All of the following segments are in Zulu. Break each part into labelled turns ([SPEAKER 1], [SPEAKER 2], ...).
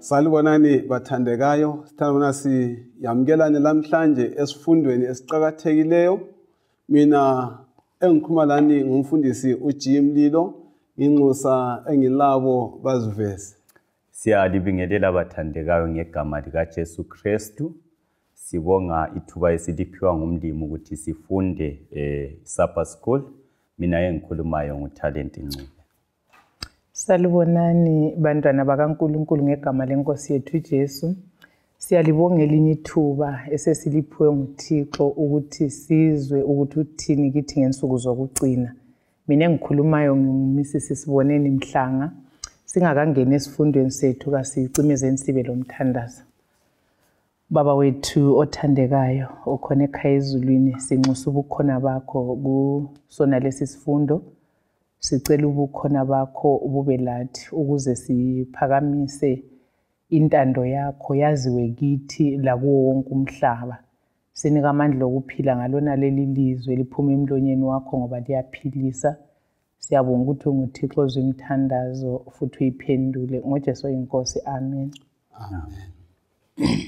[SPEAKER 1] Salibonani bathandekayo, sithandana siyamkelane namhlanje esifundweni esiqhakathekileyo. Mina engikhuluma lani ngumfundisi uJimlilo, inxusa engilabo baziveze.
[SPEAKER 2] Siyalibingelela bathandekayo ngegama lika Jesu Kristu. Sibonga ithuba esiliphiwa ngumlimi ukuthi sifunde Sabbath School. Mina engikhulumayo nguTalent Ncube.
[SPEAKER 3] Salibonani bantwana bakaNkulunkulu ngegama lenkosi yethu Jesu. Siyalibongela ithuba esesiliphiwe nguThixo ukuthi sizwe ukuthi uthini kithi ngensuku zokugcina. Mina engikhulumayo ngumSisi Siboneni Mhlanga. Singakangena esifundweni sethu kasicimezeni sibe lomthandazo. Baba wethu othandekayo okhona ekhaya ezulwini, sinxusa ubukhona bakho kusona lesi sifundo. Sicela ubukhona bakho ubube lathi ukuze siphakamise intando yakho yaziwe kithi lakuwo wonke umhlaba. Sinika amandla okuphila ngalona leli lizwe liphuma emlonyeni wakho ngoba liyaphilisa. Siyabonga ukuthi unguThixo ozimthandazo futhi uyiphendule ngoJesu inkosi. Amen.
[SPEAKER 1] Amen.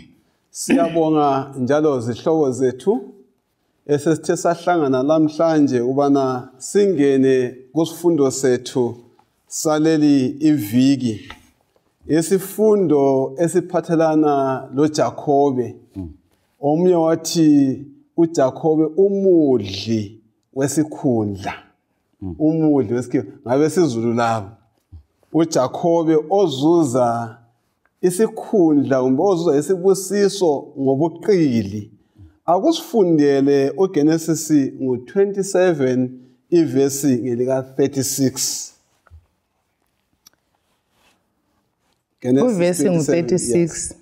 [SPEAKER 1] Siyabonga njalo zihlobo zethu esesithe sahlangana namhlanje ubana singene kusifundo sethu saleli iviki. Isifundo esiphathelana loJakobe. Omnye wathi uJakobe umudli wesikhundla. Umudli wesikhundla ngabe sizulu labo. uJakobe ozuza isikhundla kumbe ozuza isibusiso ngobuqili. Akusifundele uGenesis ngo-27 ivesi ngelika 36.
[SPEAKER 3] Kuvesi ngu-36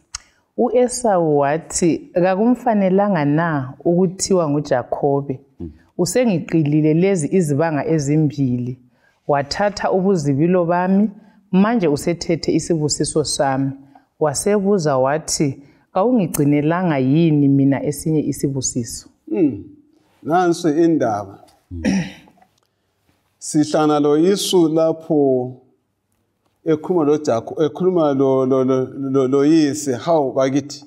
[SPEAKER 3] uEsau wathi akakumfanelanga na ukuthiwa nguJakobe. Usengiqilile lezi izibanga ezimbili. Wathatha ubuzibilo bami, manje usethethe isibusiso sami. Wasebuza wathi kawungigcinelanga yini mina esinye isibusiso.
[SPEAKER 1] Nansi indaba. Sihlana lo Yesu lapho ekhuluma lo yise hawu bakithi.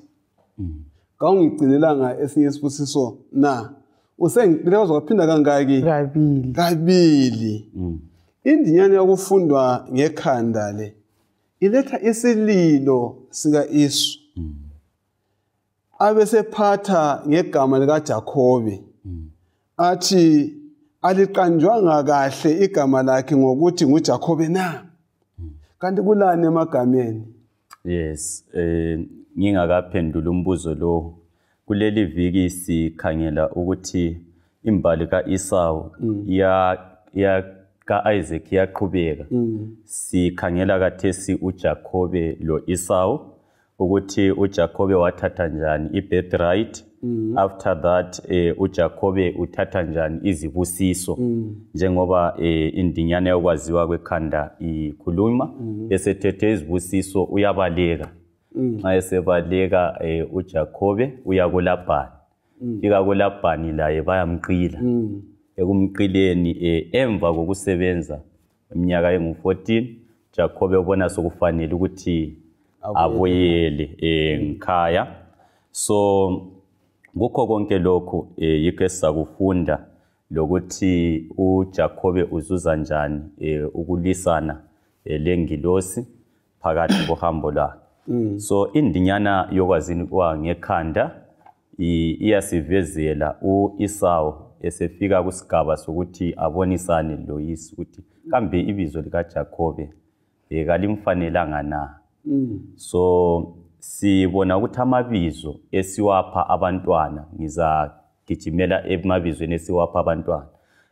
[SPEAKER 1] Kawungigcinelanga esinye isibusiso na. Usengicela uzophinda kangaki? Kabili. Indinyane yakufundwa ngekhanda le iletha isililo sika Isu. Abesephatha ngegama lika Jakobe. Athi aliqanjwanga kahle igama lakhe ngokuthi nguJakobe na. Kanti kulani emagameni?
[SPEAKER 2] Yes, ngingakaphendula umbuzo lo. Kuleli viki sikhangela ukuthi imbali kaEsau ka Isaac yaqhubeka. Sikhangela kathesi uJakobe lo Esau ukuthi uJakobe wathatha njani ibirthright. After that uJakobe uthatha njani izibusiso njengoba indinyane yokwaziwa kwekhanda ikhuluma esethethe izibusiso uyabaleka. Nxa esebaleka uJakobe uya kuLabhani. Fika kuLabhani laye bayamqila. Ekumqileni emva kokusebenza iminyaka engu-14 Jakobe ubona sokufanele ukuthi abuyele ngikhaya. So kukho konke lokho yikho esakufunda lokuthi uJakobe uzuza njani ukulisana lengilosi phakathi kohambo lwakhe. So indinyana yokwazini kwa ngekhanda iyasivezela uEsau esefika kusigaba sokuthi abonisane lo Yesu ukuthi kambe ibizo lika Jakobe kalimfanelanga na. So sibona ukuthi amabizo esiwapha abantwana ngizagijimela emabizweni esiwapha abantwana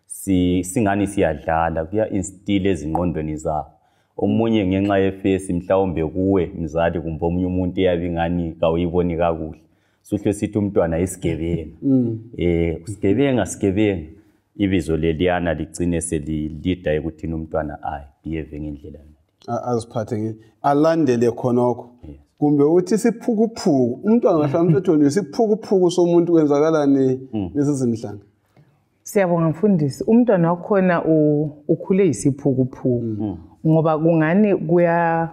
[SPEAKER 2] singani siyadlala kuya instill ezingqondweni zabo. Omunye ngenxa yefesi mhlawumbe kuwe mzali kumbe omunye umuntu eyabingani kawuyiboni kakuhle. Suhle sithi umntwana isigebenga. Sigebenga ibizo leliyana ligcine selilida ekuthini umntwana behave ngendlela
[SPEAKER 1] aziphathe alandele khonokho. Kumbe uthi siphukuphuku umntwana ngahlamba ethoni isiphukuphuku somuntu kwenzakalani nesizimhlanga.
[SPEAKER 3] Siyabonga mfundisi, umntwana wakhona ukhule isiphukuphuku. ngoba kungani kuya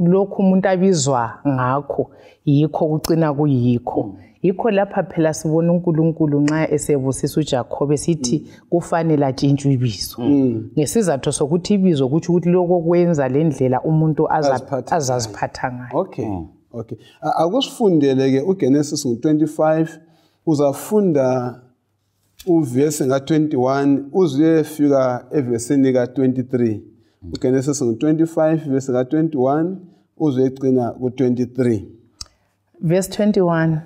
[SPEAKER 3] lokho umuntu abizwa ngakho yikho kucina kuyikho. Yikho lapha phela sibona uNkulunkulu nxa esebusisa uJakobe sithi kufanele atshintshwe ibizo. Ngesizathu sokuthi ibizo kuthi ukuthi lokho kwenza lendlela umuntu azaziphatha ngayo.
[SPEAKER 1] Okay. Okay. Akusifundele ke uGenesis 25 uzafunda uverse nga21 uzuyefika evesini ka23. uGenesis 25 verse ka21 uzuyegcina ku23.
[SPEAKER 3] Verse 21.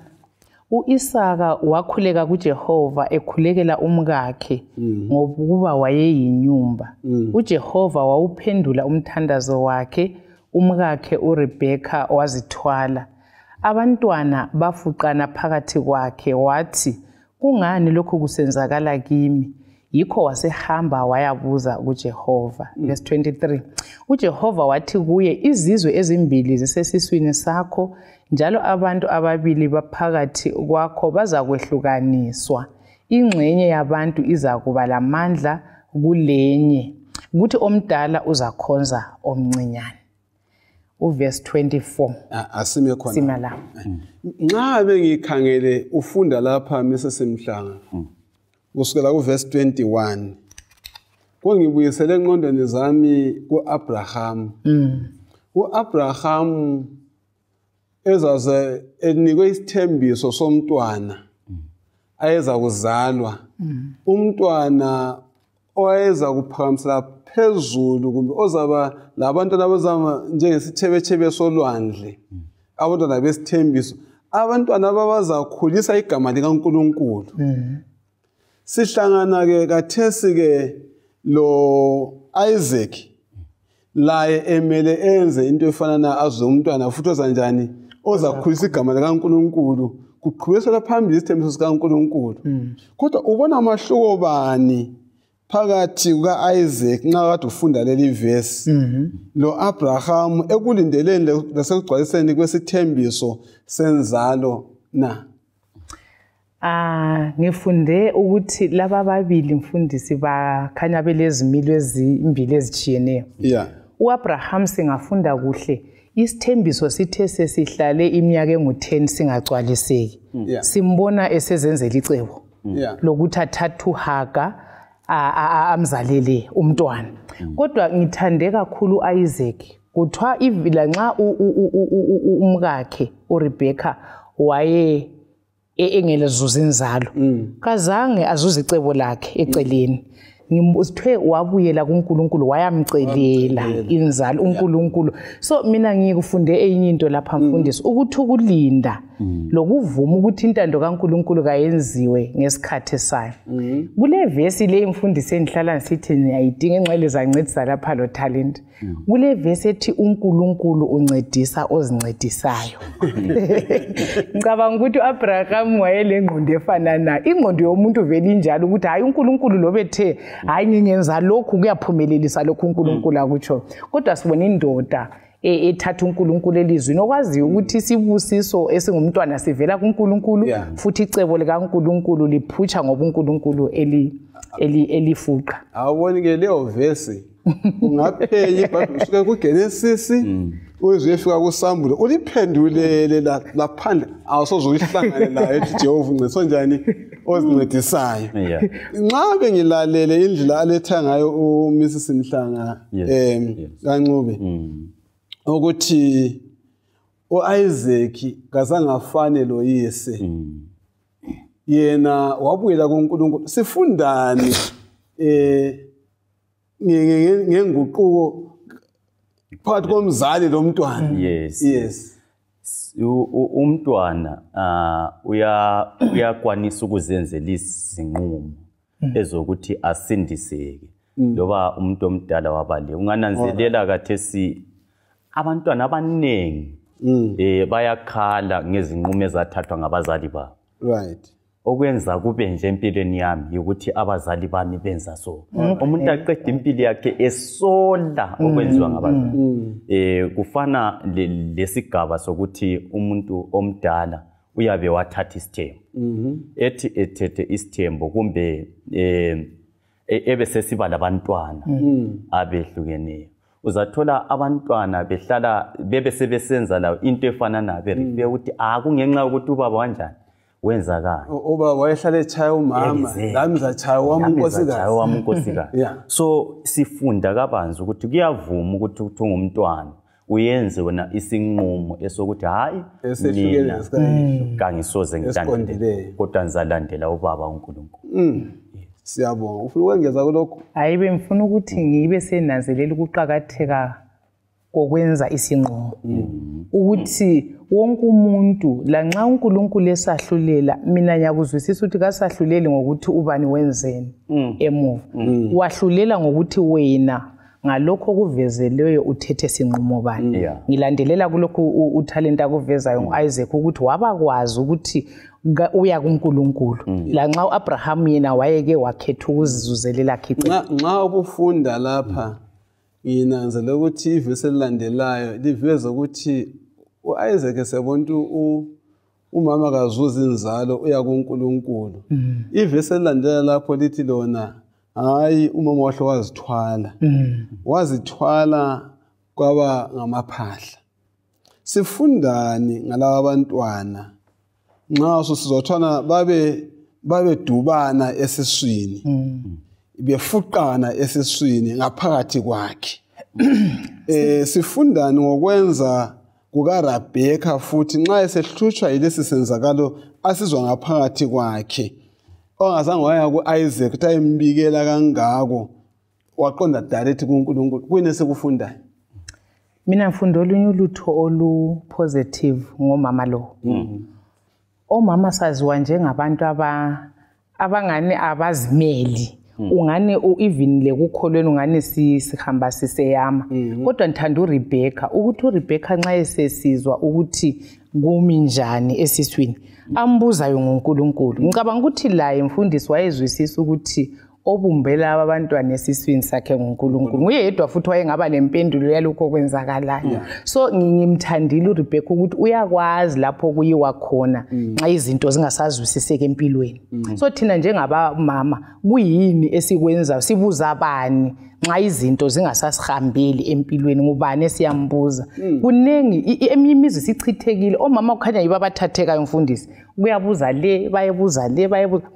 [SPEAKER 3] U-Isaka wakhuleka kuJehova ekhulekela umkakhe ngokuba wayeyinyumba. uJehova wawuphendula umthandazo wakhe, umkakhe uRebeka wazithwala. Abantwana bafuqana phakathi kwakhe wathi, kungani lokhu kusenzakala kimi? Yikho wasehamba wayabuza kuJehova. Verse 23. uJehova wathi kuye, izizwe ezimbili zisesiswini sakho, njalo abantu ababili baphakathi kwakho bazakwehlukaniswa. Ingxenye yabantu izakuba lamandla kulenye, kuthi omdala uzakhonza omncinyane. Uverse 24.
[SPEAKER 1] Asime khona.
[SPEAKER 3] Sima la.
[SPEAKER 1] Nxa bengikhangele ufunda lapha Mrs. Mhlanga. Kusukela kuverse 21. Kungibuyisele engqondweni zami kuAbraham. uAbraham ezaze enikwe isithembiso somntwana ayeza kuzalwa. Umntwana oyeza kuphakamisela phezulu kumbe ozaba labantwana abazama njengesithebethebe solwandle. Abantwana besithembiso, abantwana abazakhulisa igama likaNkulunkulu. Sihlangana ke kathesi ke lo Isaac laye emele enze into efana na azwe umntwana futhi ozanjani ozakhulisa igama likaNkulunkulu kuqhubekela phambili isithembiso sikaNkulunkulu. Kodwa ubona amahluko bani phakathi kukaIsaac nxa kade ufunda leli verse lo Abraham ekulindeleni lasekugcwaliseni kwesithembiso senzalo na?
[SPEAKER 3] Ngifunde ukuthi laba babili mfundisi bakhanya belezimilo ezimbili ezijiyeneyo. uAbraham singafunda kuhle isithembiso sithe sesihlale iminyaka engu10 singagcwaliseki. Simbona esezenzela icebo lokuthi athathe uHaga amzalele umntwana. Kodwa ngithande kakhulu uIsaac. Kuthiwa ivila nxa umkakhe uRebeka waye engelezuza inzalo, kazange azuze icebo lakhe eceleni. Ngimuzithwe wabuyela kuNkulunkulu wayamcelela inzalo uNkulunkulu. So mina ngikufunde enye into lapha mfundisi ukuthi ukulinda lokuvuma ukuthi intando kaNkulunkulu kayenziwe ngesikhathi sayo. Kule verse le imfundisi endihlala ngisithi ngiyayidinga engcele zancedisa lapha lo talent. Kule verse ethi uNkulunkulu uncedisa ozincedisayo. Ngicabanga ukuthi uAbraham wayelengqondo efana na ingqondo yomuntu vele injalo ukuthi hayi uNkulunkulu lobethe hayi ngingenza lokhu kuyaphumelelisa lokhu uNkulunkulu akutsho. Kodwa sibona indoda ethatha uNkulunkulu elizwini okwazi ukuthi isibusiso esingumntwana sivela kuNkulunkulu futhi icebo likaNkulunkulu liphutsha ngoba uNkulunkulu elifuqa.
[SPEAKER 1] Awuboni ke leyo verse ungaphenya iBhayibheli usuke kuGenesis uzuyefika kuSambulo uliphendulele laphandle awusozuyihlangane layo ethi Jehova uncedisa njani ozincedisayo. Nxa bengilalele indlela aletha ngayo uMrs Mhlanga kaNcube ukuthi uIsaac kazangafane loyise yena wabuyela kuNkulunkulu. Sifundani ngenguquko phakathi komzali lomntwana?
[SPEAKER 2] Umntwana uyakwanisa ukuzenzela izinqumo ezokuthi asindiseke loba umuntu omdala wabale. Ungananzelela kathesi abantwana abanengi bayakhala ngezinqumo ezathathwa ngabazali babo. Okwenza kube nje empilweni yami ukuthi abazali bami benza so. Umuntu aqeda impilo yakhe esola okwenziwa ngabazali. Kufana lesigaba sokuthi umuntu omdala uyabe wathatha isithembo. Ethi ethethe isithembo kumbe ebe sesiba labantwana abehlukeneyo. uzathola abantwana behlala bebe sebesenza lawo into efana nayo refer ukuthi kungenxa ukuthi ubaba kanjani wenzakala
[SPEAKER 1] ubaba wayehlala echaya umama lami zachaya wami
[SPEAKER 2] unkosikazi so sifunda kabanzi ukuthi kuyavuma ukuthi ungumntwana uyenze wena isinqumo esokuthi hayi mina kangisoze ngilandele kodwa ngizalandela ubaba uNkulunkulu.
[SPEAKER 1] Siyabonga. Ufuna ukwengeza kulokho?
[SPEAKER 3] Hayi bengifuna ukuthi ngibe senanzelela ukuqhakatheka kokwenza isinqumo. Ukuthi wonke umuntu la nxa uNkulunkulu esahlulela mina ngiyakuzwisisa ukuthi kasahluleli ngokuthi ubani wenzeni emuva. Wahlulela ngokuthi wena ngalokho kuvezeleyo uthethe sinqumo bani. Ngilandelela kulokho utalent akuvezayo ngoIsaac ukuthi wabakwazi ukuthi uya kuNkulunkulu la nxa uAbraham yena wayeke wakhetha ukuzizuzelela khiqe.
[SPEAKER 1] Nxa ubufunda lapha nginanzela ukuthi ivesi elilandelayo liveza ukuthi uIsaac sebontu umama kazuza inzalo uya kuNkulunkulu. Ivesi elilandela lapho lithi lona hayi umama wahle wazithwala kwaba ngamaphahla. Sifundani ngalabo abantwana nxa sizothwana babe dubana esiswini befuqana esiswini ngaphakathi kwakhe. Sifundani ngokwenza kukaRabheka futhi nxa esehlutshwa yilesi senzakalo asizwa ngaphakathi kwakhe ongazange waya kuIsaac tayimbikela kangako waqonda direct kuNkulunkulu. Kuyini sekufundayo?
[SPEAKER 3] Mina ngifunda olunye ulutho olupositive ngomama lo. Omama saziwa njengabantu abangane abazimeli. Ungane even lekukholweni ungane sihamba siseyama. Kodwa ngithanda uRebecca ukuthi uRebecca nxa esesizwa ukuthi kumi njani esiswini ambuzayo ngoNkulunkulu. Ngicabanga ukuthi la imfundisi wayezwisisa ukuthi obumbela abantwana esiswini sakhe ngoNkulunkulu nguye yedwa futhi wayengaba lempendulo yalokho okwenzakalayo. So ngimthandile uRebecca ukuthi uyakwazi lapho kuyiwa khona nxa izinto zingasazwisiseki empilweni. So thina njengabamama kuyini esikwenza sibuza abani nxa izinto zingasasihambeli empilweni ngubani esiyambuza. Kunengi emimizi sichithekile omama kukhanya yiba abathathekayo mfundisi kuyabuza le bayebuza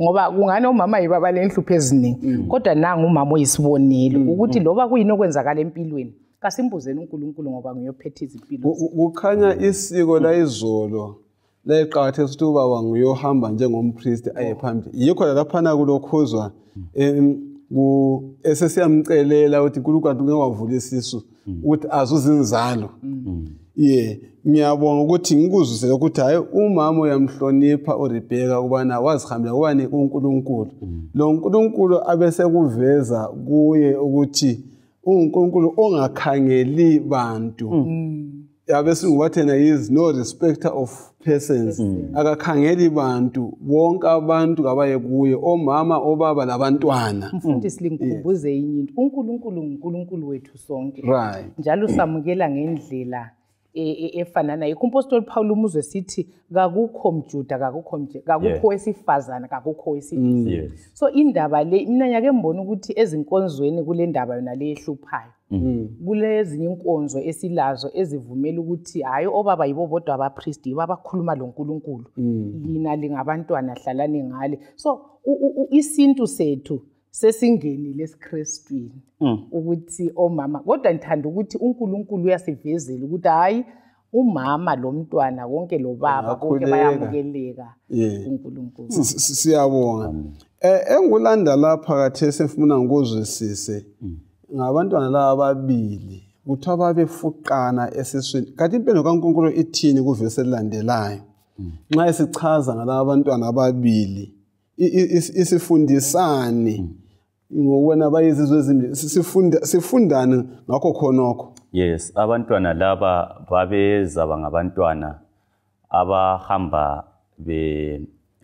[SPEAKER 3] ngoba kungane omama yiba balenhlupho eziningi kodwa nanga umama oyisibonelo ukuthi loba kuyini okwenzakala empilweni kasimbuzeni uNkulunkulu ngoba nguyophethe izimpilo.
[SPEAKER 1] Kukhanya isiko la izolo layiqhatheka ukuthi ubaba nguyohamba njengompriest ayephambili. Yikho laphana kulokhuzwa esesiyamcelela ukuthi uNkulunkulu ngeke wavula isisu ukuthi azuzinzalo. Ngiyabonga ukuthi ngikuzwisele ukuthi hayi umama uyamhlonipha uRebecca kubana wazihambela kubani kuNkulunkulu. Lo uNkulunkulu abese kuveza kuye ukuthi uNkulunkulu ongakhangeli bantu. Yabese ngubathena is no respecter of persons. Akakhangeli bantu bonke abantu kabaye kuye omama obaba labantwana.
[SPEAKER 3] Mfundisi lingikhumbuze inyinto uNkulunkulu nguNkulunkulu wethu sonke. Njalo samukela ngendlela efanana iKumpostoli Paul umuzwe sithi kakukho mjuda kakukho wesifazana kakukho wesilisa. So indaba le mina nyake mbona ukuthi ezinkonzweni kule ndaba yona le ehluphayo kulezinye inkonzo esilazo ezivumela ukuthi hayi obaba yibo bodwa abapriest yibo abakhuluma loNkulunkulu lina lingabantwana hlalani ngale. So isintu sethu sesingeni lesiKristwini ukuthi omama kodwa ngithanda ukuthi uNkulunkulu uyasivezela ukuthi hayi umama lo mntwana konke lo baba konke bayamukeleka uNkulunkulu.
[SPEAKER 1] Siyabonga. Engulanda lapha kathe sifuna ngikuzwisise ngabantwana laba ababili ukuthi ababefuqana esiswini. Kanti impilo kaNkulunkulu ithini kuvesi elilandelayo? Nxa esichaza ngalabo abantwana ababili isifundisani ngokwena bayizizwe ezimbili sifundane ngakho khonokho.
[SPEAKER 2] Yes, abantwana laba babeza bangabantwana abahamba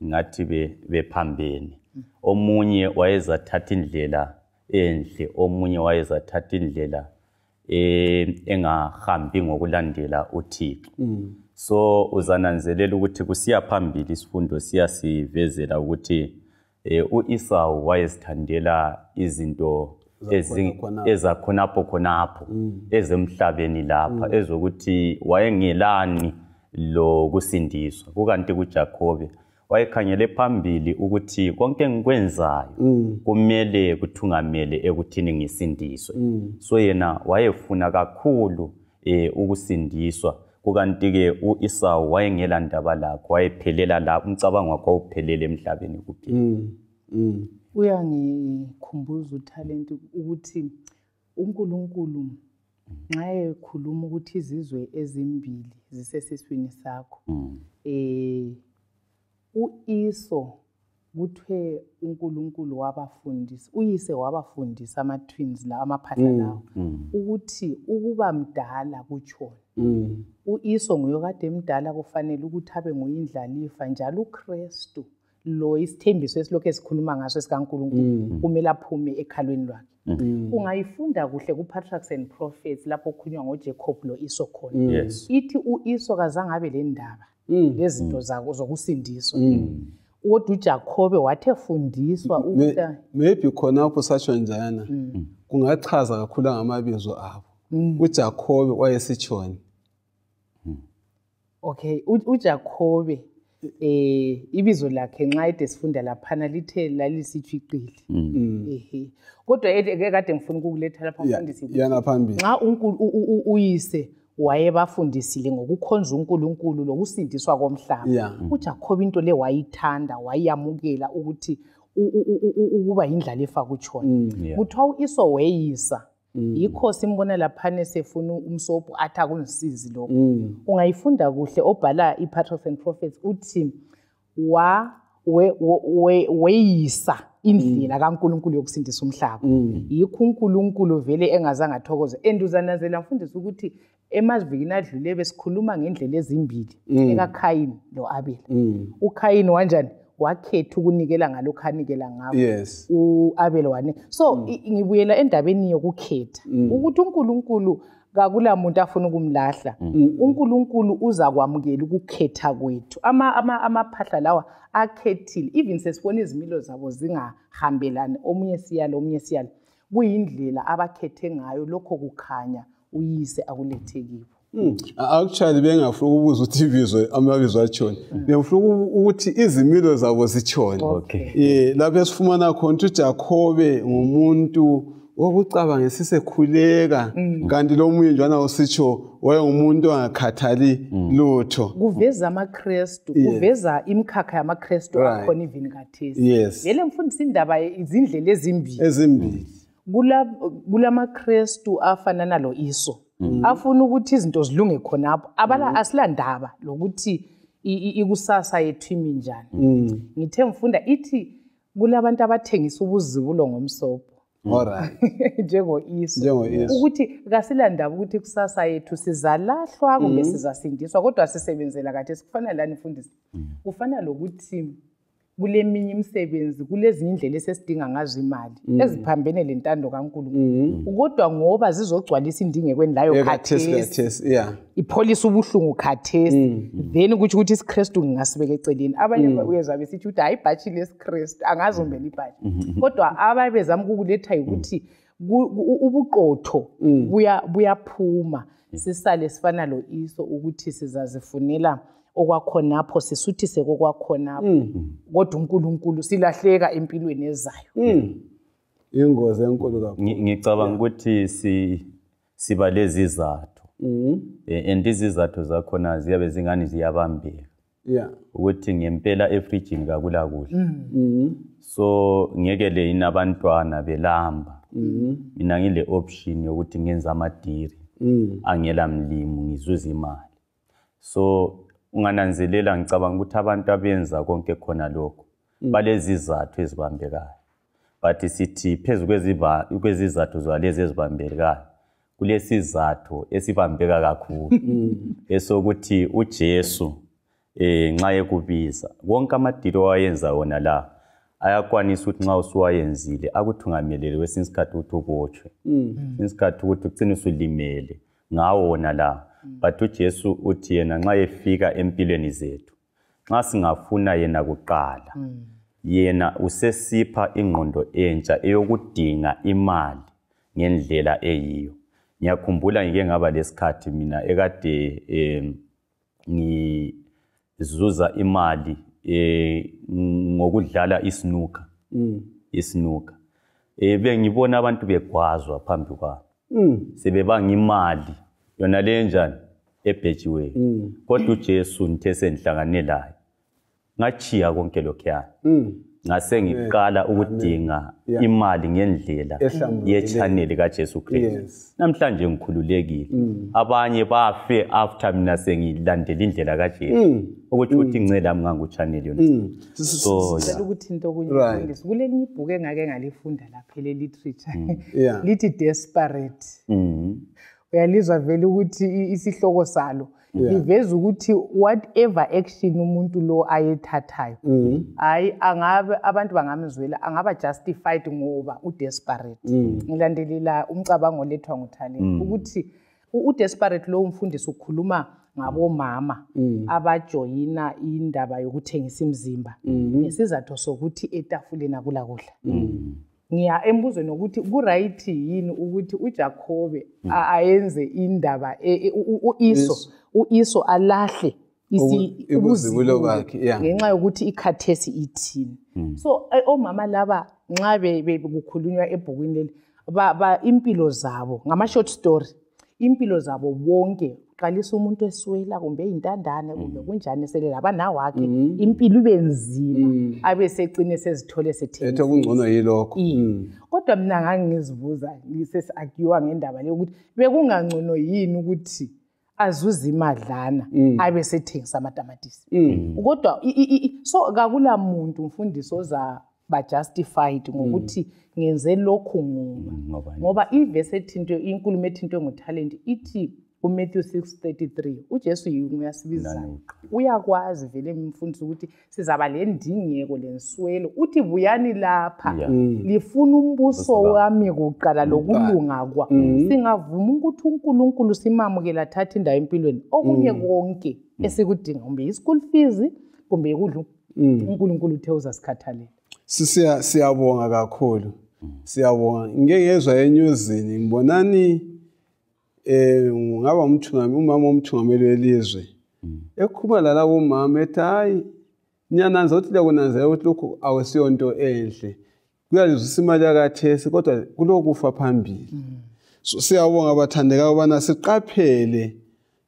[SPEAKER 2] ngathi bephambene. Omunye wayezathatha indlela enhle, omunye wayezathatha indlela engahambi ngokulandela uThixo. So uzananzelela ukuthi kusiya phambili isifundo siyasivezela ukuthi uEsau wayezithandela izinto ezakhonapho ezemhlabeni lapha ezokuthi wayengelani lokusindiswa. Kukanti kuJakobe wayekhangele phambili ukuthi konke engikwenzayo kumele kuthungamele ekuthini ngisindiswe. So yena wayefuna kakhulu ukusindiswa. Kukanti ke uEsau wayengela ndaba lakho, wayephelela la umcabango wakhe uphelele emhlabeni kuphela.
[SPEAKER 3] Uyangikhumbuza uTalent ukuthi uNkulunkulu nxa ekhuluma ukuthi izizwe ezimbili zisesiswini sakho, uIso kuthiwe uNkulunkulu wabafundisa, uyise wabafundisa ama-twins la amaphahla lawo ukuthi ukuba mdala kutshona. uIso nguye kade emdala, kufanele ukuthi abe nguyindlalifa, njalo uKristu lo isithembiso esilokhu esikhuluma ngaso esikaNkulunkulu kumele aphume ekhalweni lwakhe. Ungayifunda kuhle ku-Patriarchs and Prophets lapho kukhulunywa ngoJakobe lo Iso khona. Ithi uIso kazange abe le ndaba lezinto zokusindiswa. Kodwa uJakobe wathi efundiswa ukuthi
[SPEAKER 1] maybe khonapho satsho njana kungachaza kakhulu ngamabizo abo. uJakobe wayesitshoni.
[SPEAKER 3] Okay, uJakobe ibizo lakhe nxa ede sifunda laphana lithe lalisitshwiqile. Kodwa kade ngifuna ukukuletha lapha mfundisi nxa uyise wayebafundisile ngokukhonza uNkulunkulu lokusindiswa komhlaba. uJakobe into le wayithanda, wayamukela ukuthi ukuba yindlalifa kutshona. Kuthiwa uIso weyisa, yikho simbona laphana sefuna umsobho athi akunisizi lokho. Ungayifunda kuhle obhala iPatriarchs and Prophets uthi weyisa indlela kaNkulunkulu yokusindisa umhlaba. Yikho uNkulunkulu vele engazange athokoze. Enduzanazela mfundisi ukuthi emazivikini adlule besikhuluma ngendlela ezimbili ekaKhayini loAbeli. uKhayini wanjani? Wakhetha ukunikela ngalokho anikela ngakho. uAbeli wane. So ngibuyela endabeni yokukhetha ukuthi uNkulunkulu kakula muntu afuna ukumlahla. uNkulunkulu uza kwamukela ukukhetha kwethu. Amaphahla lawa akhethile, even sesibona izimilo zabo zingahambelani, omunye siyalo omunye siyalo, kuyindlela abakhethe ngayo lokho kukhanya uyise akulethe kibo.
[SPEAKER 1] Actually bengafuna ukubuza ukuthi amabizo atshoni. Bengafuna ukuthi izimilo zabo zitshoni. Lapho esifumana khona uJakobe ngumuntu wokucabanga sisekhuleka, kanti lo munye njana usitsho wayengumuntu ongakhathali lutho.
[SPEAKER 3] Kuveza amaKristu, kuveza imikhakha yamaKristu akhona even khathesi. Vele mfundisi indaba izindlela ezimbili. KulamaKristu afana nalo Iso, afuna ukuthi izinto zilunge khonapho. Asilandaba lokuthi ikusasa yethu imi njani. Ngithe mfunda ithi kulabantu abathengisa ubuzibulo ngomsobho. Njengo-Iso ukuthi kasilandaba ukuthi kusasa yethu sizalahlwa kumbe sizasindiswa, kodwa sisebenzela kade sikufana lani mfundisi. Kufana lokuthi kuleminye imisebenzi, kulezinye indlela esesidinga ngazo imali eziphambene lentando kaNkulunkulu, kodwa ngoba zizogcwalisa indingekweni layo khathesi, ipholisa ubuhlungu khathesi, then ukuthi isiKristu ngingasibeka eceleni. Abanye uyezwa besithi ukuthi hayi ibhatshi lesiKristu angazombela ibhatshi, kodwa ababezama ukuletha ukuthi ubuqotho buyaphuma, sisale sifana lo Iso ukuthi sizazifunela okwakhonapho sisuthise kokwakhonapho, kodwa uNkulunkulu silahleka empilweni ezayo.
[SPEAKER 1] Ingozi enkulu kakhulu.
[SPEAKER 2] Ngicabanga ukuthi siba lezi izathu. Izizathu zakhona ziyabe zingani ziyabambeka. Ukuthi ngempela efrijini kakula kudla. So ngekele inabantwana belamba. Mina ngile option yokuthi ngenza amadiri. Angela mlimo ngizuza imali. So ungananzelela ngicabanga ukuthi abantu abenza konke khona lokho balezi izathu ezibambekayo. But sithi phezulu kwezizathu zalezi ezibambekayo kulesizathu esibambeka kakhulu esokuthi uJesu nxa ekubiza wonke amadili owayenza wona la ayakwanisa ukuthi nxa usuwayenzile akuthungamelele kwesinye isikhathi ukuthi ubotshwe, kwesinye isikhathi ukuthi ucine usulimele ngawo wona la. But uJesu uthi yena nxa efika empilweni zethu, nxa singafuna yena kuqala, yena usesipha ingqondo entsha eyokudinga imali ngendlela eyiyo. Ngiyakhumbula ngike ngaba lesikhathi mina ekade ngizuza imali ngokudlala isnooker. Isnooker. Bengibona abantu begwazwa phambi kwami. Sebebanga imali yona le njani ebhejiweyo. Kodwa uJesu nithe sengihlangane laye. Ngachiya konke lokhuyana. Ngase ngiqala ukudinga imali ngendlela yechannel kaJesu Kristu. Namhlanje ngikhululekile. Abanye bafe after mina sengilandela indlela kaJesu. Ukuthi ingcela mina nguchannel yona. So
[SPEAKER 3] ukuthi into okunye kulelinye ibhuku engake ngalifunda lapha le literature. Lithi desperate. Uyalizwa vele ukuthi isihloko salo iveza ukuthi whatever action umuntu lo ayethathayo hayi angabe abantu bangamzwela angaba justified ngoba udesperate. Ngilandelela umcabango lethwa nguThaleni ukuthi udesperate lo umfundisi ukhuluma ngabomama abajoyina indaba yokuthengisa imizimba nesizathu sokuthi etafuleni akula kudla. Ngiya embuzweni ukuthi ku-right yini ukuthi uJakobe ayenze indaba uIso alahle
[SPEAKER 1] ubuzibulo bakhe
[SPEAKER 3] ngenxa yokuthi ikhathesi ithini. So omama laba nxa bekukhulunywa ebhukwini leli impilo zabo ngama short story impilo zabo bonke qalisa umuntu eswela kumbe intandane kumbe kunjani sele labanawakhe impilo ibenzima abesecine sezithole sethengisa
[SPEAKER 1] okungcono yilokho.
[SPEAKER 3] Kodwa mina ngangizibuza ngisesiagiwa ngendaba le ukuthi bekungangcono yini ukuthi azuza imadlana abesethengisa amatamatisi. Kodwa so kakula muntu umfundisi oza ba justified ngokuthi ngenze lokho ngoba ivesi ethinto inkulumo ethinto ngotalent ithi uMatthew 6:33 uJesu uyasibiza uyakwazi vele umfundisi ukuthi sizaba lendingeko lenswelo uthi buyani lapha lifuna umbuso wami kuqala lokulunga kwa singavuma ukuthi uNkulunkulu simamukela thatha indawo empilweni okunye konke esikudinga kumbe ischool fees kumbe ukudla uNkulunkulu uthe uzasikhathalela.
[SPEAKER 1] Siyabonga kakhulu. Siyabonga. Ngeke ngezwe enyuzini ngibonani ngaba umama umthungameli welizwe ekhuluma lalabo umama ethi hayi nyananza ukuthi lekunanzela ukuthi lokho awusiyonto enhle kuyalizwisa imali yakathesi kodwa kulokufa phambili. So siyabonga abathandekayo bana siqaphele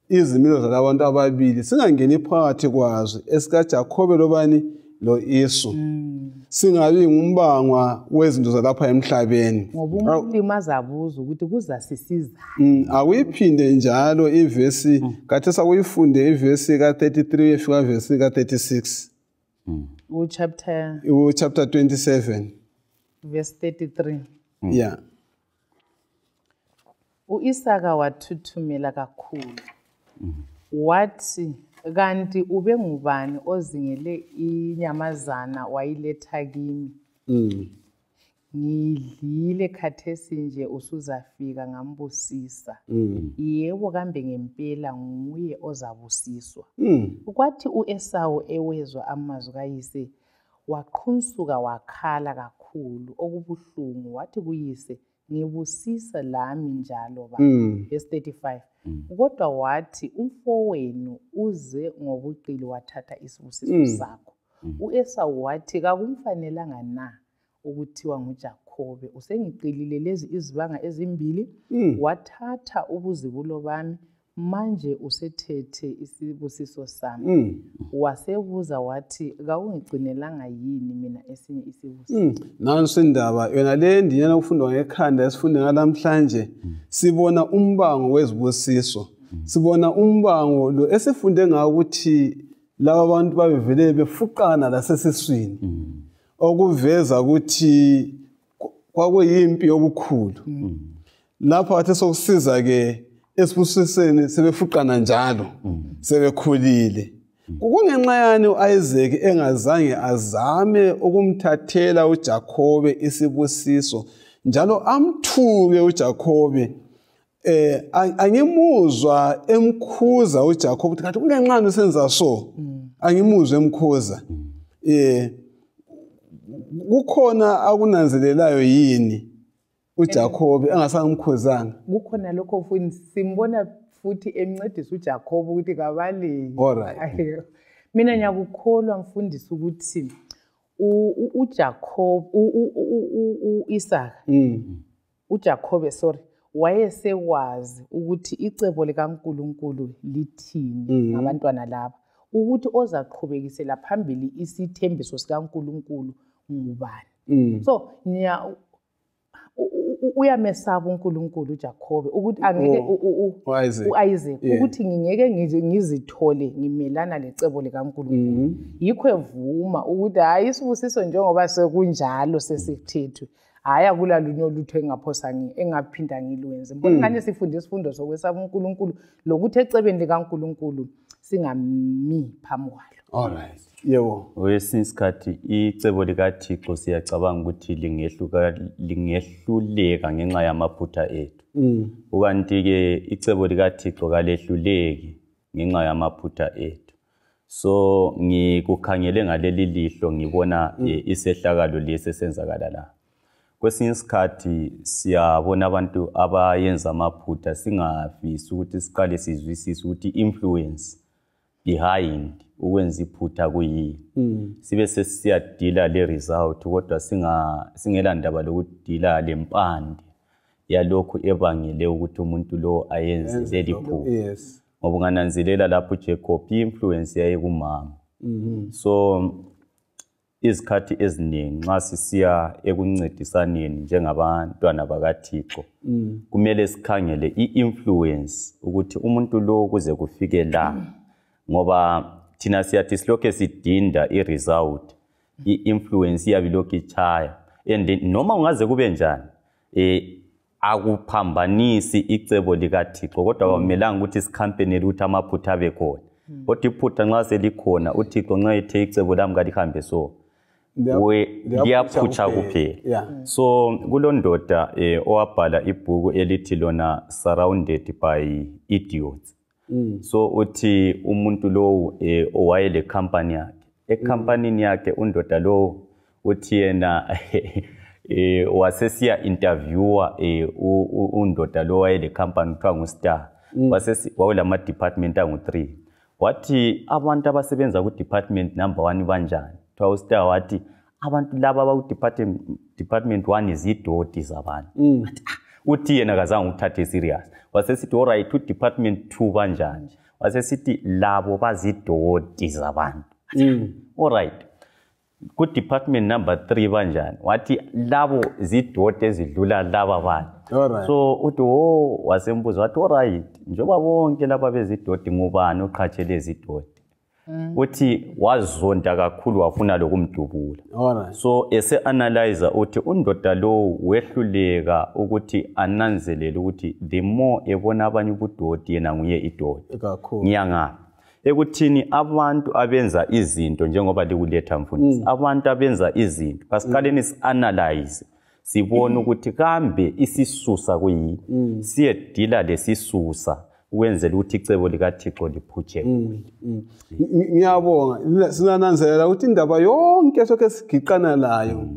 [SPEAKER 1] izimilo zalabantu ababili singangeni phakathi kwazo esikaJakobe lobani lo Isu singabi ngumbangwa wezinto zalapha emhlabeni
[SPEAKER 3] ngoba umlimi azabuza ukuthi kuzasisiza
[SPEAKER 1] akuyiphinde njalo ivesi kathi sakuyifunde ivesi ka33 efika ivesi ka36
[SPEAKER 3] chapter
[SPEAKER 1] 27
[SPEAKER 3] verse 33
[SPEAKER 1] yeah.
[SPEAKER 3] U-Isaka wathuthumela kakhulu wathi kanti ube ngubani ozingele inyamazana wayiletha kimi ngidlile khathesi nje usuzafika ngambusisa yebo kambe ngempela nguye ozabusiswa. Kwathi uEsawu ewezwa amazwi kayise waqhunsuka wakhala kakhulu okubuhlungu wathi kuyise ngibusisa lami njalo ba. Verse 35 kodwa wathi umfowenu uze ngobuqili wathatha isibusiso sakho. uEsawu wathi kakumfanelanga na ukuthiwa nguJakobe usengiqilile lezi izibanga ezimbili wathatha ubuzibulo bami manje usethethe isibusiso sami. Wasebuza wathi kawungigcinelanga yini mina esinye isibusiso.
[SPEAKER 1] Nansi indaba yona le ndiyana ukufundwa ngekhanda esifunde ngalamhlanje sibona umbango wezibusiso. Sibona umbango lo esifunde ngawo ukuthi laba bantu babevele befuqana lasesiswini. Okuveza ukuthi kwakuyimpi yobukhulu. Lapha wathi sokusiza ke esibusiseni sebefuqana njalo sebekhulile. Kungenxa yani uIsaac engazange azame ukumthathela uJakobe isibusiso njalo amthuke uJakobe angimuzwa emkhuza uJakobe ukuthi kanti kungenxa usenza so angimuzwe emkhuza kukhona akunanzelelayo yini uJakobe angasamkhuzanga.
[SPEAKER 3] Kukhona lokho futhi simbona futhi emncedisa uJakobe ukuthi kabaleke.
[SPEAKER 1] Alright.
[SPEAKER 3] Mina ngiyakukholwa mfundisi ukuthi uJakobe uIsaka uJakobe wayesekwazi ukuthi icebo likaNkulunkulu lithini ngabantwana laba, ukuthi ozaqhubekisela phambili isithembiso sikaNkulunkulu ngubani. So uyamesaba uNkulunkulu uJakobe ukuthi angeke uIsaac ukuthi ngingeke ngizithole ngimelana lecebo likaNkulunkulu. Yikho evuma ukuthi hayi isibusiso njengoba sekunjalo sesithethwe, hayi akulalunye olutho engaphosa engaphinda ngilwenze. Mbona ngane sifunda isifundo sokwesaba uNkulunkulu lokuthi ecebeni likaNkulunkulu singami phambi kwalo.
[SPEAKER 1] Alright. Yebo.
[SPEAKER 2] Kwesinye isikhathi icebo likaThixo siyacabanga ukuthi lingehluleka ngenxa yamaphutha ethu. Ukanti-ke icebo likaThixo kalehluleki ngenxa yamaphutha ethu. So ngikukhangele ngaleli lihlo ngibona isehlakalo lesi esenzakala la. Kwesinye isikhathi siyabona abantu abayenza amaphutha singafisi ukuthi siqale sizwisise ukuthi influence behind ukwenza iphutha kuyini. Sibe sesiyadila le result kodwa singela ndaba lokudila lempande yalokho ebangele ukuthi umuntu lo ayenze leli phutha.
[SPEAKER 1] Yes.
[SPEAKER 2] Ngoba ungananzelela lapho uJakobe influence yaye kumama. So izikhathi eziningi nxa sisiya ekuncedisaneni njengabantwana bakaThixo kumele sikhangele i-influence ukuthi umuntu lo kuze kufike la, ngoba thina siyathi silokho sidinda i-result, i-influence iyabilokhu ichaya, and noma ungaze kube njani akuphambanisi icebo likaThixo, kodwa akumelanga ukuthi sikhampenele ukuthi amaphutha abe khona. Kodwa iphutha nxa selikhona uThixo nxa ethe icebo lami kalihambe so liyaphutsha kuphela. So kulondoda owabhala ibhuku elithi lona Surrounded by Idiots. So uthi umuntu lo owayele company yakhe, ecompany yakhe undoda lo uthi yena wasesiya interviewer undoda lo wayele company kuthiwa nguStar, wawulama department angu-3. Wathi abantu abasebenza ku department number 1 banjani? Kuthiwa uStar wathi abantu laba abaku department 1 izidoti zabantu. Uthi yena kazange uthathe serious. Wasesithi alright department 2 banjani? Wasesithi labo bazidoti zabantu. Alright. Ku department number 3 banjani? Wathi labo zidoti ezidlula laba bantu. So uthi wasembuza wathi alright njoba bonke laba bezidoti ngubani oqhathele izidoti? Uthi wazonda kakhulu wafuna lokumdubula. So ese-analyze uthi undoda lo wehluleka ukuthi ananzelele ukuthi the more ebona abanye ubudoti yena nguye idoti. Ngiyangaphi ekuthini abantu abenza izinto njengoba likuletha mfundisi, abantu abenza izinto kasiqaleni si-analyze sibone ukuthi kambe isisusa kuyini, siyedila lesisusa ukwenzela ukuthi icebo likaThixo liphutshe.
[SPEAKER 1] Ngiyabonga sinananzelela ukuthi indaba yonke sokhe sigiqana layo